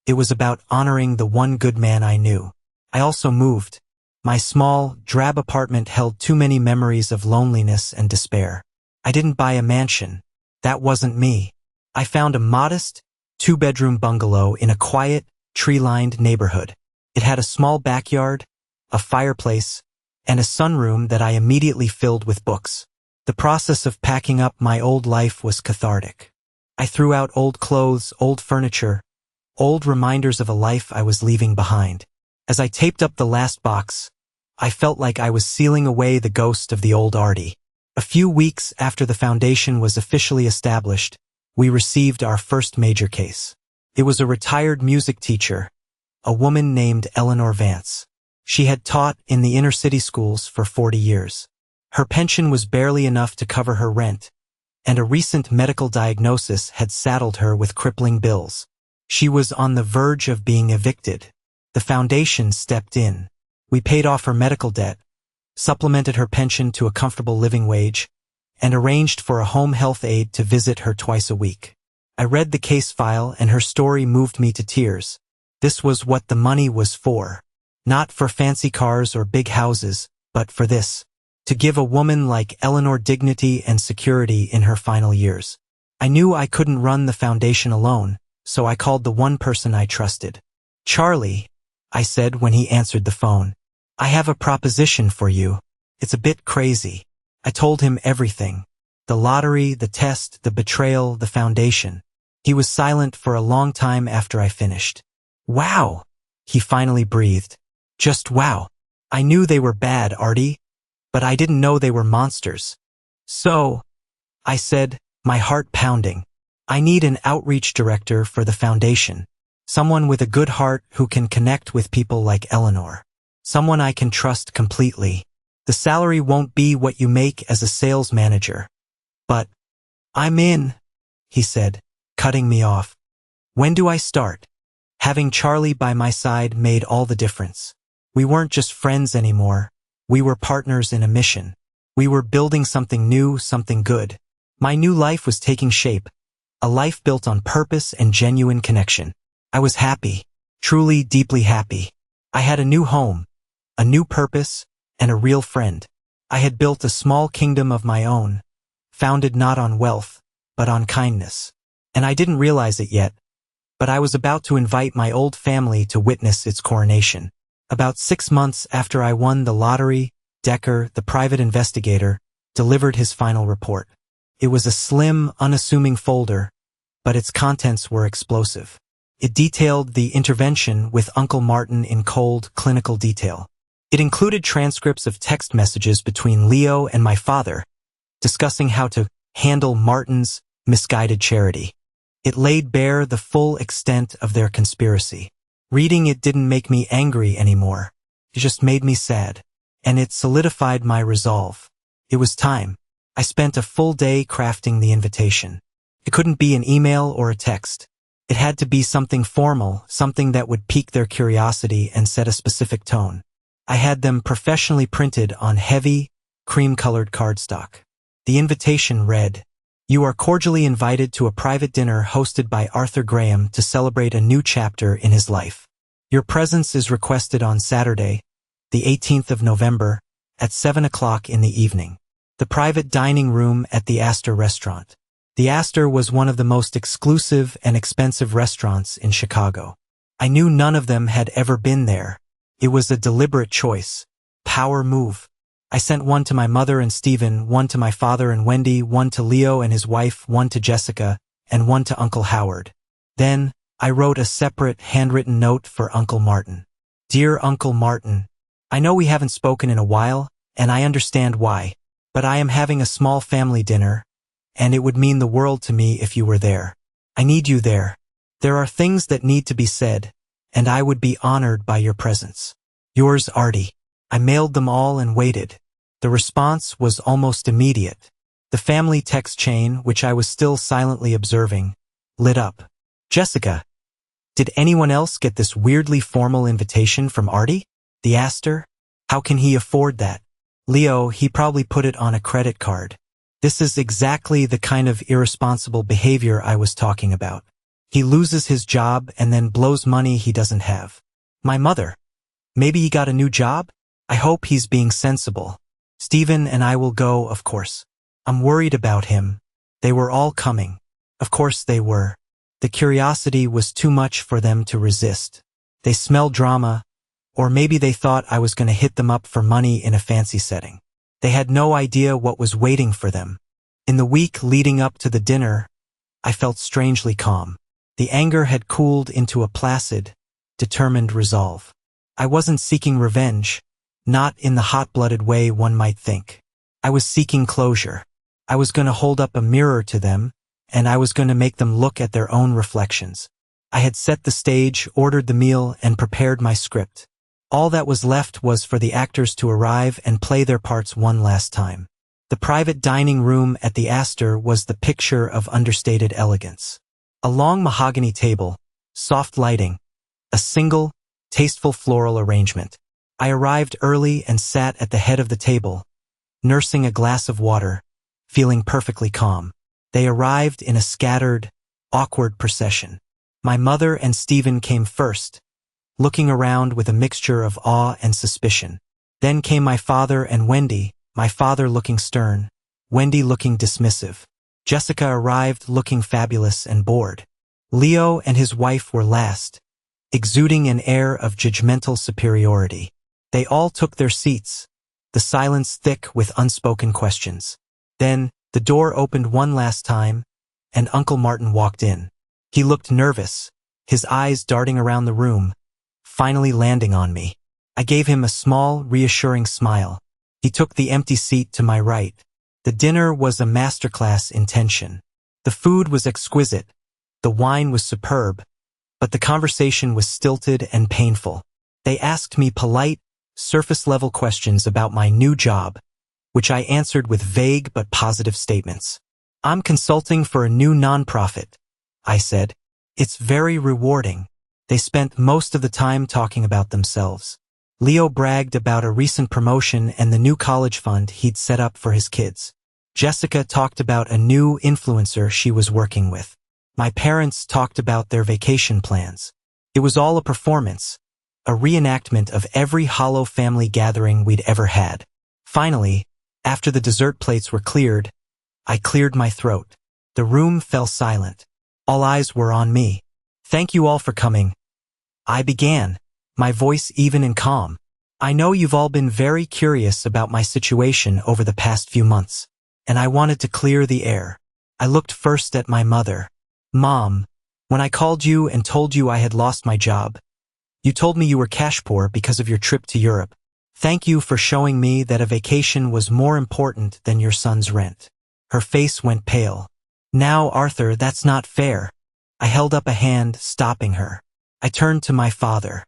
It was about honoring the one good man I knew. I also moved. My small, drab apartment held too many memories of loneliness and despair. I didn't buy a mansion. That wasn't me. I found a modest, two-bedroom bungalow in a quiet, tree-lined neighborhood. It had a small backyard, a fireplace, and a sunroom that I immediately filled with books. The process of packing up my old life was cathartic. I threw out old clothes, old furniture, old reminders of a life I was leaving behind. As I taped up the last box, I felt like I was sealing away the ghost of the old Artie. A few weeks after the foundation was officially established, we received our first major case. It was a retired music teacher, a woman named Eleanor Vance. She had taught in the inner-city schools for 40 years. Her pension was barely enough to cover her rent, and a recent medical diagnosis had saddled her with crippling bills. She was on the verge of being evicted. The foundation stepped in. We paid off her medical debt, supplemented her pension to a comfortable living wage, and arranged for a home health aide to visit her twice a week. I read the case file and her story moved me to tears. This was what the money was for. Not for fancy cars or big houses, but for this. To give a woman like Eleanor dignity and security in her final years. I knew I couldn't run the foundation alone, so I called the one person I trusted. "Charlie," I said when he answered the phone, "I have a proposition for you. It's a bit crazy." I told him everything. The lottery, the test, the betrayal, the foundation. He was silent for a long time after I finished. "Wow," he finally breathed. "Just wow. I knew they were bad, Artie, but I didn't know they were monsters." "So," I said, my heart pounding, "I need an outreach director for the foundation. Someone with a good heart who can connect with people like Eleanor. Someone I can trust completely. The salary won't be what you make as a sales manager. But I'm in," he said, cutting me off. "When do I start?" Having Charlie by my side made all the difference. We weren't just friends anymore. We were partners in a mission. We were building something new, something good. My new life was taking shape. A life built on purpose and genuine connection. I was happy. Truly, deeply happy. I had a new home, a new purpose, and a real friend. I had built a small kingdom of my own, founded not on wealth, but on kindness. And I didn't realize it yet, but I was about to invite my old family to witness its coronation. About 6 months after I won the lottery, Decker, the private investigator, delivered his final report. It was a slim, unassuming folder, but its contents were explosive. It detailed the intervention with Uncle Martin in cold, clinical detail. It included transcripts of text messages between Leo and my father, discussing how to handle Martin's misguided charity. It laid bare the full extent of their conspiracy. Reading it didn't make me angry anymore. It just made me sad. And it solidified my resolve. It was time. I spent a full day crafting the invitation. It couldn't be an email or a text. It had to be something formal, something that would pique their curiosity and set a specific tone. I had them professionally printed on heavy, cream-colored cardstock. The invitation read, "You are cordially invited to a private dinner hosted by Arthur Graham to celebrate a new chapter in his life. Your presence is requested on Saturday, the 18th of November, at 7 o'clock in the evening. The private dining room at the Astor restaurant." The Astor was one of the most exclusive and expensive restaurants in Chicago. I knew none of them had ever been there. It was a deliberate choice. Power move. I sent one to my mother and Stephen, one to my father and Wendy, one to Leo and his wife, one to Jessica, and one to Uncle Howard. Then, I wrote a separate, handwritten note for Uncle Martin. "Dear Uncle Martin, I know we haven't spoken in a while, and I understand why, but I am having a small family dinner, and it would mean the world to me if you were there. I need you there. There are things that need to be said, and I would be honored by your presence. Yours, Artie." I mailed them all and waited. The response was almost immediate. The family text chain, which I was still silently observing, lit up. "Jessica, did anyone else get this weirdly formal invitation from Artie? The Astor? How can he afford that? Leo, he probably put it on a credit card. This is exactly the kind of irresponsible behavior I was talking about. He loses his job and then blows money he doesn't have. My mother. Maybe he got a new job? I hope he's being sensible. Stephen and I will go, of course. I'm worried about him. They were all coming. Of course they were. The curiosity was too much for them to resist. They smelled drama, or maybe they thought I was going to hit them up for money in a fancy setting. They had no idea what was waiting for them. In the week leading up to the dinner, I felt strangely calm. The anger had cooled into a placid, determined resolve. I wasn't seeking revenge, not in the hot-blooded way one might think. I was seeking closure. I was going to hold up a mirror to them, and I was going to make them look at their own reflections. I had set the stage, ordered the meal, and prepared my script. All that was left was for the actors to arrive and play their parts one last time. The private dining room at the Astor was the picture of understated elegance. A long mahogany table, soft lighting, a single, tasteful floral arrangement. I arrived early and sat at the head of the table, nursing a glass of water, feeling perfectly calm. They arrived in a scattered, awkward procession. My mother and Stephen came first, looking around with a mixture of awe and suspicion. Then came my father and Wendy, my father looking stern, Wendy looking dismissive. Jessica arrived looking fabulous and bored. Leo and his wife were last, exuding an air of judgmental superiority. They all took their seats, the silence thick with unspoken questions. Then, the door opened one last time, and Uncle Martin walked in. He looked nervous, his eyes darting around the room, finally landing on me. I gave him a small, reassuring smile. He took the empty seat to my right. The dinner was a masterclass in tension. The food was exquisite, the wine was superb, but the conversation was stilted and painful. They asked me polite, surface-level questions about my new job, which I answered with vague but positive statements. "I'm consulting for a new nonprofit," I said. "It's very rewarding." They spent most of the time talking about themselves. Leo bragged about a recent promotion and the new college fund he'd set up for his kids. Jessica talked about a new influencer she was working with. My parents talked about their vacation plans. It was all a performance, a reenactment of every hollow family gathering we'd ever had. Finally, after the dessert plates were cleared, I cleared my throat. The room fell silent. All eyes were on me. "Thank you all for coming," I began, my voice even and calm. "I know you've all been very curious about my situation over the past few months, and I wanted to clear the air." I looked first at my mother. "Mom, when I called you and told you I had lost my job, you told me you were cash poor because of your trip to Europe. Thank you for showing me that a vacation was more important than your son's rent." Her face went pale. "Now, Arthur, that's not fair." I held up a hand, stopping her. I turned to my father.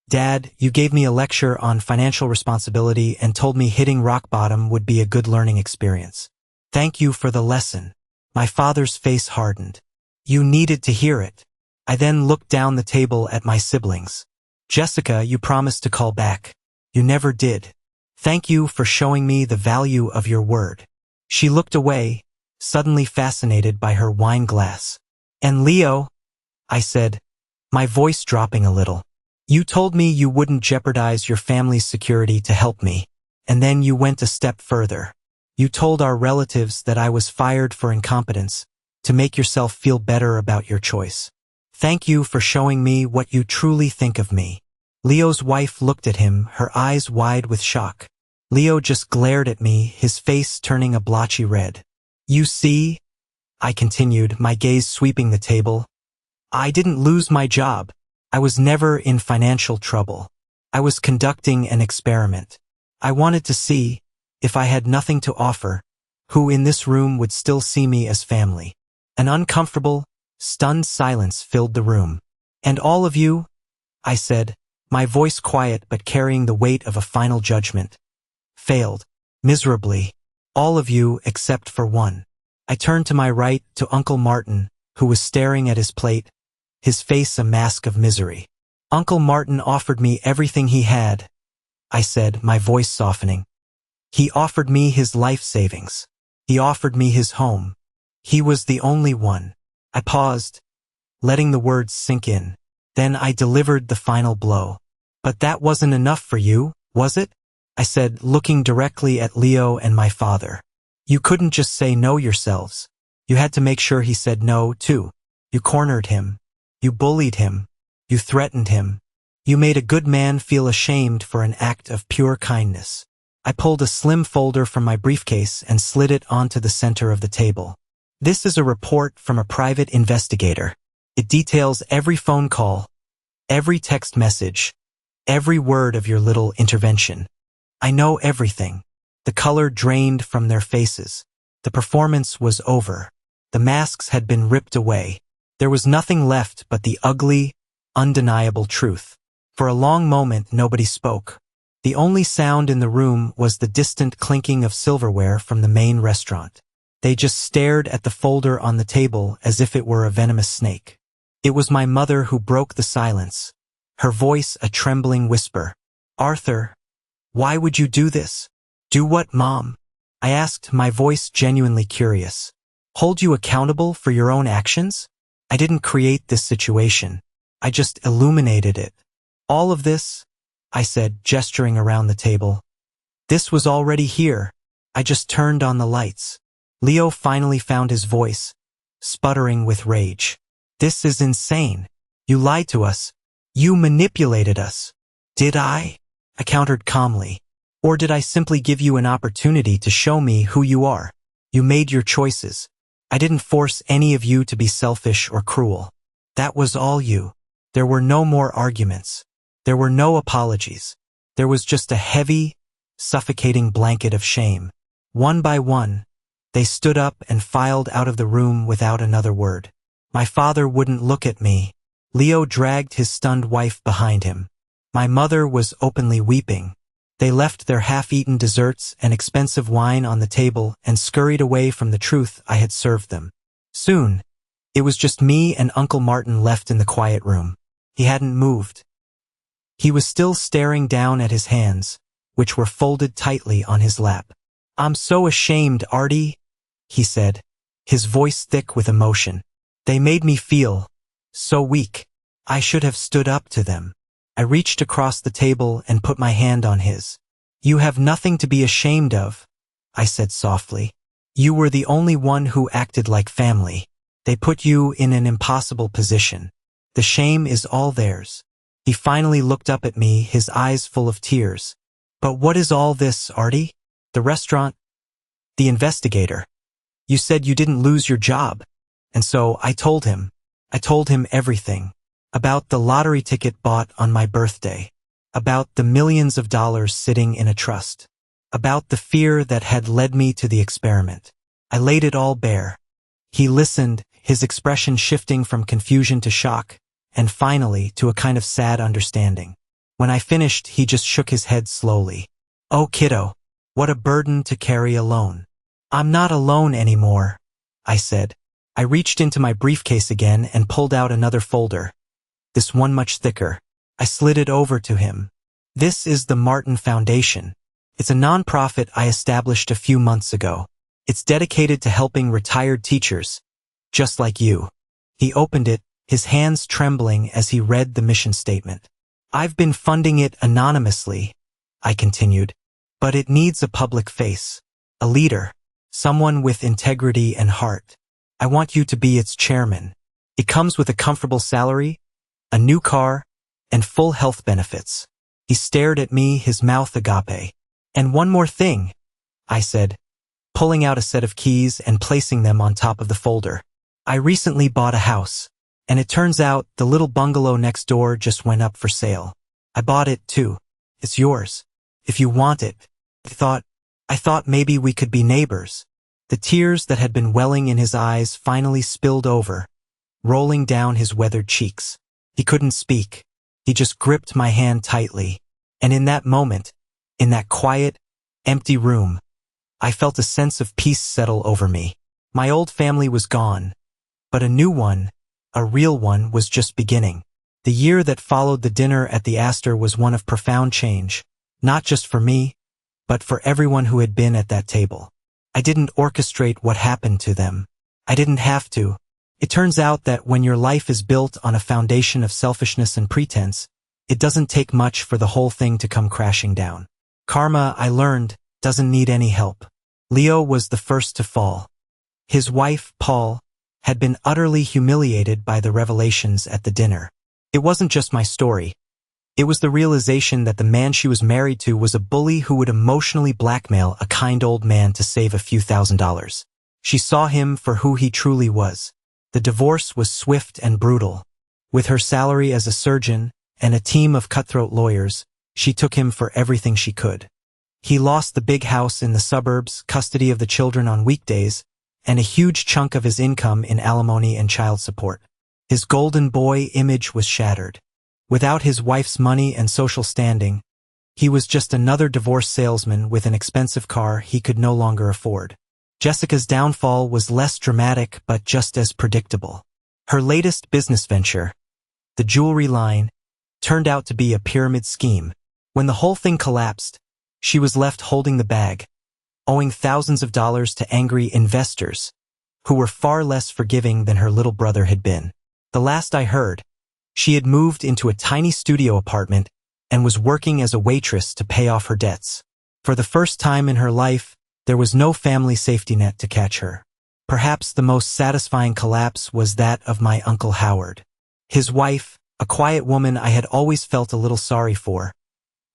"Dad, you gave me a lecture on financial responsibility and told me hitting rock bottom would be a good learning experience. Thank you for the lesson." My father's face hardened. "You needed to hear it." I then looked down the table at my siblings. "Jessica, you promised to call back. You never did. Thank you for showing me the value of your word." She looked away, suddenly fascinated by her wine glass. "And Leo," I said, my voice dropping a little. "You told me you wouldn't jeopardize your family's security to help me, and then you went a step further. You told our relatives that I was fired for incompetence, to make yourself feel better about your choice. Thank you for showing me what you truly think of me." Leo's wife looked at him, her eyes wide with shock. Leo just glared at me, his face turning a blotchy red. "You see," I continued, my gaze sweeping the table, "I didn't lose my job. I was never in financial trouble. I was conducting an experiment. I wanted to see, if I had nothing to offer, who in this room would still see me as family." An uncomfortable, stunned silence filled the room. "And all of you," I said, my voice quiet but carrying the weight of a final judgment, "failed. Miserably. All of you except for one." I turned to my right, to Uncle Martin, who was staring at his plate, his face a mask of misery. "Uncle Martin offered me everything he had," I said, my voice softening. "He offered me his life savings. He offered me his home. He was the only one." I paused, letting the words sink in. Then I delivered the final blow. "But that wasn't enough for you, was it?" I said, looking directly at Leo and my father. "You couldn't just say no yourselves. You had to make sure he said no, too. You cornered him. You bullied him. You threatened him. You made a good man feel ashamed for an act of pure kindness." I pulled a slim folder from my briefcase and slid it onto the center of the table. "This is a report from a private investigator. It details every phone call, every text message, every word of your little intervention. I know everything." The color drained from their faces. The performance was over. The masks had been ripped away. There was nothing left but the ugly, undeniable truth. For a long moment, nobody spoke. The only sound in the room was the distant clinking of silverware from the main restaurant. They just stared at the folder on the table as if it were a venomous snake. It was my mother who broke the silence, her voice a trembling whisper. "Arthur, why would you do this?" "Do what, Mom?" I asked, my voice genuinely curious. "Hold you accountable for your own actions? I didn't create this situation. I just illuminated it. All of this," I said, gesturing around the table, "this was already here. I just turned on the lights." Leo finally found his voice, sputtering with rage. "This is insane. You lied to us. You manipulated us." "Did I?" I countered calmly. "Or did I simply give you an opportunity to show me who you are? You made your choices. I didn't force any of you to be selfish or cruel. That was all you." There were no more arguments. There were no apologies. There was just a heavy, suffocating blanket of shame. One by one, they stood up and filed out of the room without another word. My father wouldn't look at me. Leo dragged his stunned wife behind him. My mother was openly weeping. They left their half-eaten desserts and expensive wine on the table and scurried away from the truth I had served them. Soon, it was just me and Uncle Martin left in the quiet room. He hadn't moved. He was still staring down at his hands, which were folded tightly on his lap. "I'm so ashamed, Artie," he said, his voice thick with emotion. "They made me feel so weak. I should have stood up to them." I reached across the table and put my hand on his. "You have nothing to be ashamed of," I said softly. You were the only one who acted like family. They put you in an impossible position. The shame is all theirs." He finally looked up at me, his eyes full of tears. "But what is all this, Artie? The restaurant? The investigator? You said you didn't lose your job." And so I told him everything. About the lottery ticket bought on my birthday. About the millions of dollars sitting in a trust. About the fear that had led me to the experiment. I laid it all bare. He listened, his expression shifting from confusion to shock, and finally to a kind of sad understanding. When I finished, he just shook his head slowly. "Oh, kiddo, what a burden to carry alone." "I'm not alone anymore," I said. I reached into my briefcase again and pulled out another folder. This one much thicker. I slid it over to him. "This is the Martin Foundation. It's a nonprofit I established a few months ago. It's dedicated to helping retired teachers, just like you." He opened it, his hands trembling as he read the mission statement. "I've been funding it anonymously," I continued, "but it needs a public face, a leader, someone with integrity and heart. I want you to be its chairman. It comes with a comfortable salary, a new car, and full health benefits." He stared at me, his mouth agape. "And one more thing," I said, pulling out a set of keys and placing them on top of the folder. "I recently bought a house, and it turns out the little bungalow next door just went up for sale. I bought it too. It's yours, if you want it." I thought maybe we could be neighbors. The tears that had been welling in his eyes finally spilled over, rolling down his weathered cheeks. He couldn't speak. He just gripped my hand tightly. And in that moment, in that quiet, empty room, I felt a sense of peace settle over me. My old family was gone, but a new one, a real one, was just beginning. The year that followed the dinner at the Astor was one of profound change, not just for me, but for everyone who had been at that table. I didn't orchestrate what happened to them. I didn't have to. It turns out that when your life is built on a foundation of selfishness and pretense, it doesn't take much for the whole thing to come crashing down. Karma, I learned, doesn't need any help. Leo was the first to fall. His wife, Paul, had been utterly humiliated by the revelations at the dinner. It wasn't just my story. It was the realization that the man she was married to was a bully who would emotionally blackmail a kind old man to save a few $1,000s. She saw him for who he truly was. The divorce was swift and brutal. With her salary as a surgeon and a team of cutthroat lawyers, she took him for everything she could. He lost the big house in the suburbs, custody of the children on weekdays, and a huge chunk of his income in alimony and child support. His golden boy image was shattered. Without his wife's money and social standing, he was just another divorce salesman with an expensive car he could no longer afford. Jessica's downfall was less dramatic but just as predictable. Her latest business venture, the jewelry line, turned out to be a pyramid scheme. When the whole thing collapsed, she was left holding the bag, owing thousands of dollars to angry investors, who were far less forgiving than her little brother had been. The last I heard, she had moved into a tiny studio apartment and was working as a waitress to pay off her debts. For the first time in her life, there was no family safety net to catch her. Perhaps the most satisfying collapse was that of my Uncle Howard. His wife, a quiet woman I had always felt a little sorry for,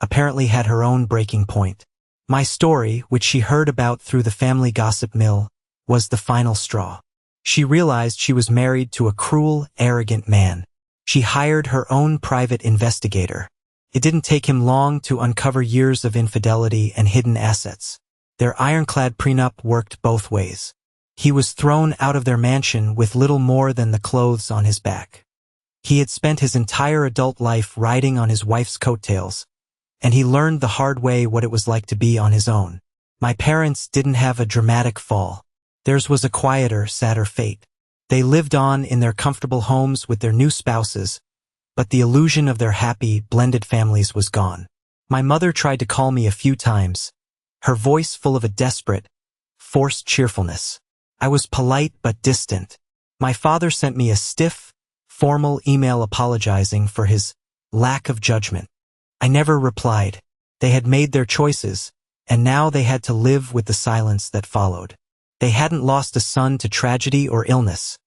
apparently had her own breaking point. My story, which she heard about through the family gossip mill, was the final straw. She realized she was married to a cruel, arrogant man. She hired her own private investigator. It didn't take him long to uncover years of infidelity and hidden assets. Their ironclad prenup worked both ways. He was thrown out of their mansion with little more than the clothes on his back. He had spent his entire adult life riding on his wife's coattails, and he learned the hard way what it was like to be on his own. My parents didn't have a dramatic fall. Theirs was a quieter, sadder fate. They lived on in their comfortable homes with their new spouses, but the illusion of their happy, blended families was gone. My mother tried to call me a few times, her voice full of a desperate, forced cheerfulness. I was polite but distant. My father sent me a stiff, formal email apologizing for his lack of judgment. I never replied. They had made their choices, and now they had to live with the silence that followed. They hadn't lost a son to tragedy or illness.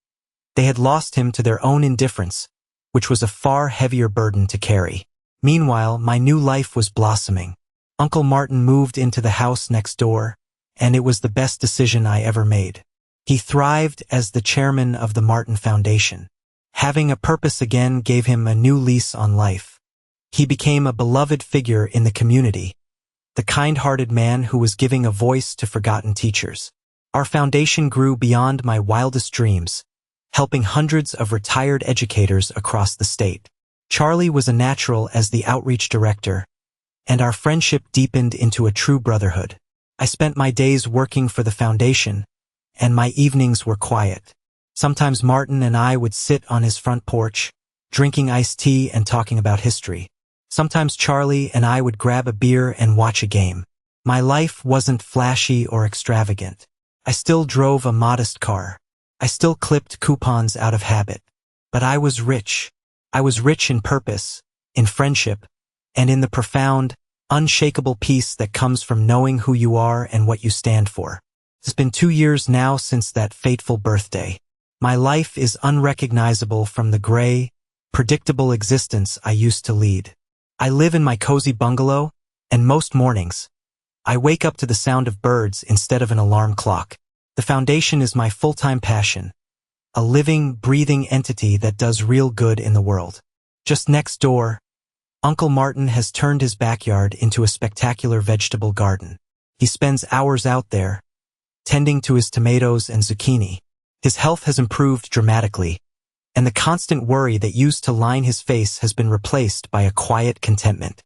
They had lost him to their own indifference, which was a far heavier burden to carry. Meanwhile, my new life was blossoming. Uncle Martin moved into the house next door, and it was the best decision I ever made. He thrived as the chairman of the Martin Foundation. Having a purpose again gave him a new lease on life. He became a beloved figure in the community, the kind-hearted man who was giving a voice to forgotten teachers. Our foundation grew beyond my wildest dreams, helping hundreds of retired educators across the state. Charlie was a natural as the outreach director, and our friendship deepened into a true brotherhood. I spent my days working for the foundation, and my evenings were quiet. Sometimes Martin and I would sit on his front porch, drinking iced tea and talking about history. Sometimes Charlie and I would grab a beer and watch a game. My life wasn't flashy or extravagant. I still drove a modest car. I still clipped coupons out of habit. But I was rich. I was rich in purpose, in friendship, and in the profound, unshakable peace that comes from knowing who you are and what you stand for. It's been 2 years now since that fateful birthday. My life is unrecognizable from the gray, predictable existence I used to lead. I live in my cozy bungalow, and most mornings, I wake up to the sound of birds instead of an alarm clock. The foundation is my full-time passion, a living, breathing entity that does real good in the world. Just next door, Uncle Martin has turned his backyard into a spectacular vegetable garden. He spends hours out there, tending to his tomatoes and zucchini. His health has improved dramatically, and the constant worry that used to line his face has been replaced by a quiet contentment.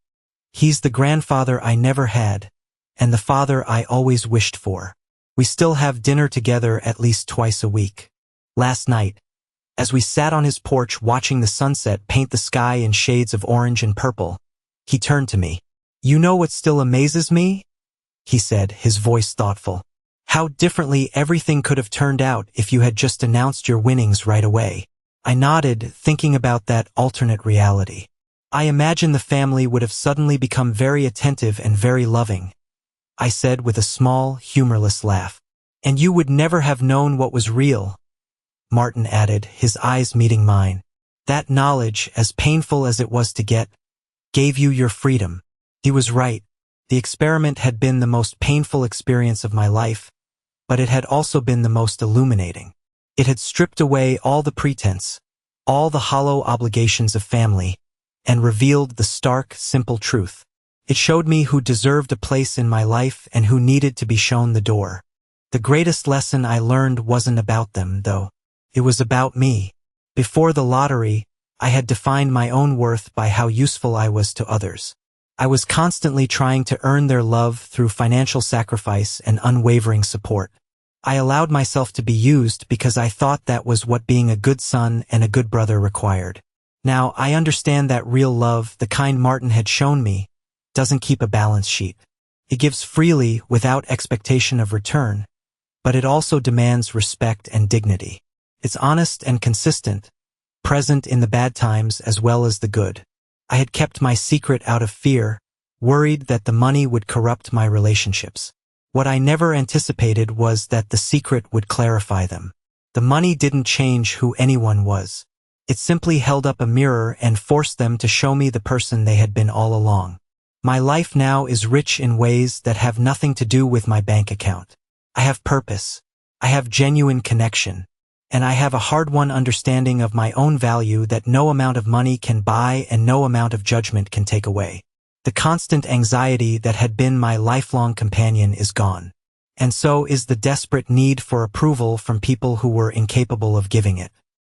He's the grandfather I never had, and the father I always wished for. We still have dinner together at least twice a week. Last night, as we sat on his porch watching the sunset paint the sky in shades of orange and purple, he turned to me. "You know what still amazes me?" he said, his voice thoughtful. "How differently everything could have turned out if you had just announced your winnings right away." I nodded, thinking about that alternate reality. "I imagine the family would have suddenly become very attentive and very loving," I said with a small, humorless laugh. "And you would never have known what was real," Martin added, his eyes meeting mine. "That knowledge, as painful as it was to get, gave you your freedom." He was right. The experiment had been the most painful experience of my life, but it had also been the most illuminating. It had stripped away all the pretense, all the hollow obligations of family, and revealed the stark, simple truth. It showed me who deserved a place in my life and who needed to be shown the door. The greatest lesson I learned wasn't about them, though. It was about me. Before the lottery, I had defined my own worth by how useful I was to others. I was constantly trying to earn their love through financial sacrifice and unwavering support. I allowed myself to be used because I thought that was what being a good son and a good brother required. Now, I understand that real love, the kind Martin had shown me, doesn't keep a balance sheet. It gives freely without expectation of return, but it also demands respect and dignity. It's honest and consistent, present in the bad times as well as the good. I had kept my secret out of fear, worried that the money would corrupt my relationships. What I never anticipated was that the secret would clarify them. The money didn't change who anyone was. It simply held up a mirror and forced them to show me the person they had been all along. My life now is rich in ways that have nothing to do with my bank account. I have purpose. I have genuine connection. And I have a hard-won understanding of my own value that no amount of money can buy and no amount of judgment can take away. The constant anxiety that had been my lifelong companion is gone. And so is the desperate need for approval from people who were incapable of giving it.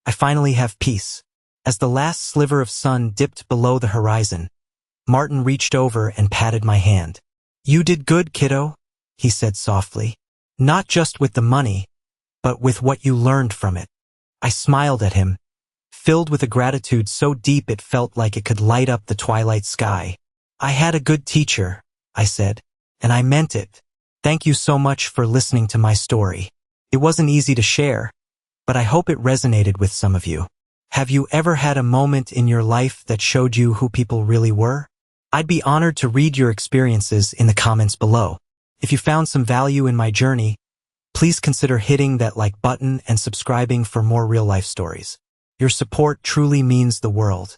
I finally have peace. As the last sliver of sun dipped below the horizon, Martin reached over and patted my hand. "You did good, kiddo," he said softly. "Not just with the money, but with what you learned from it." I smiled at him, filled with a gratitude so deep it felt like it could light up the twilight sky. "I had a good teacher," I said, "and I meant it. Thank you so much for listening to my story. It wasn't easy to share, but I hope it resonated with some of you. Have you ever had a moment in your life that showed you who people really were? I'd be honored to read your experiences in the comments below. If you found some value in my journey, Please consider hitting that like button and subscribing for more real-life stories. Your support truly means the world.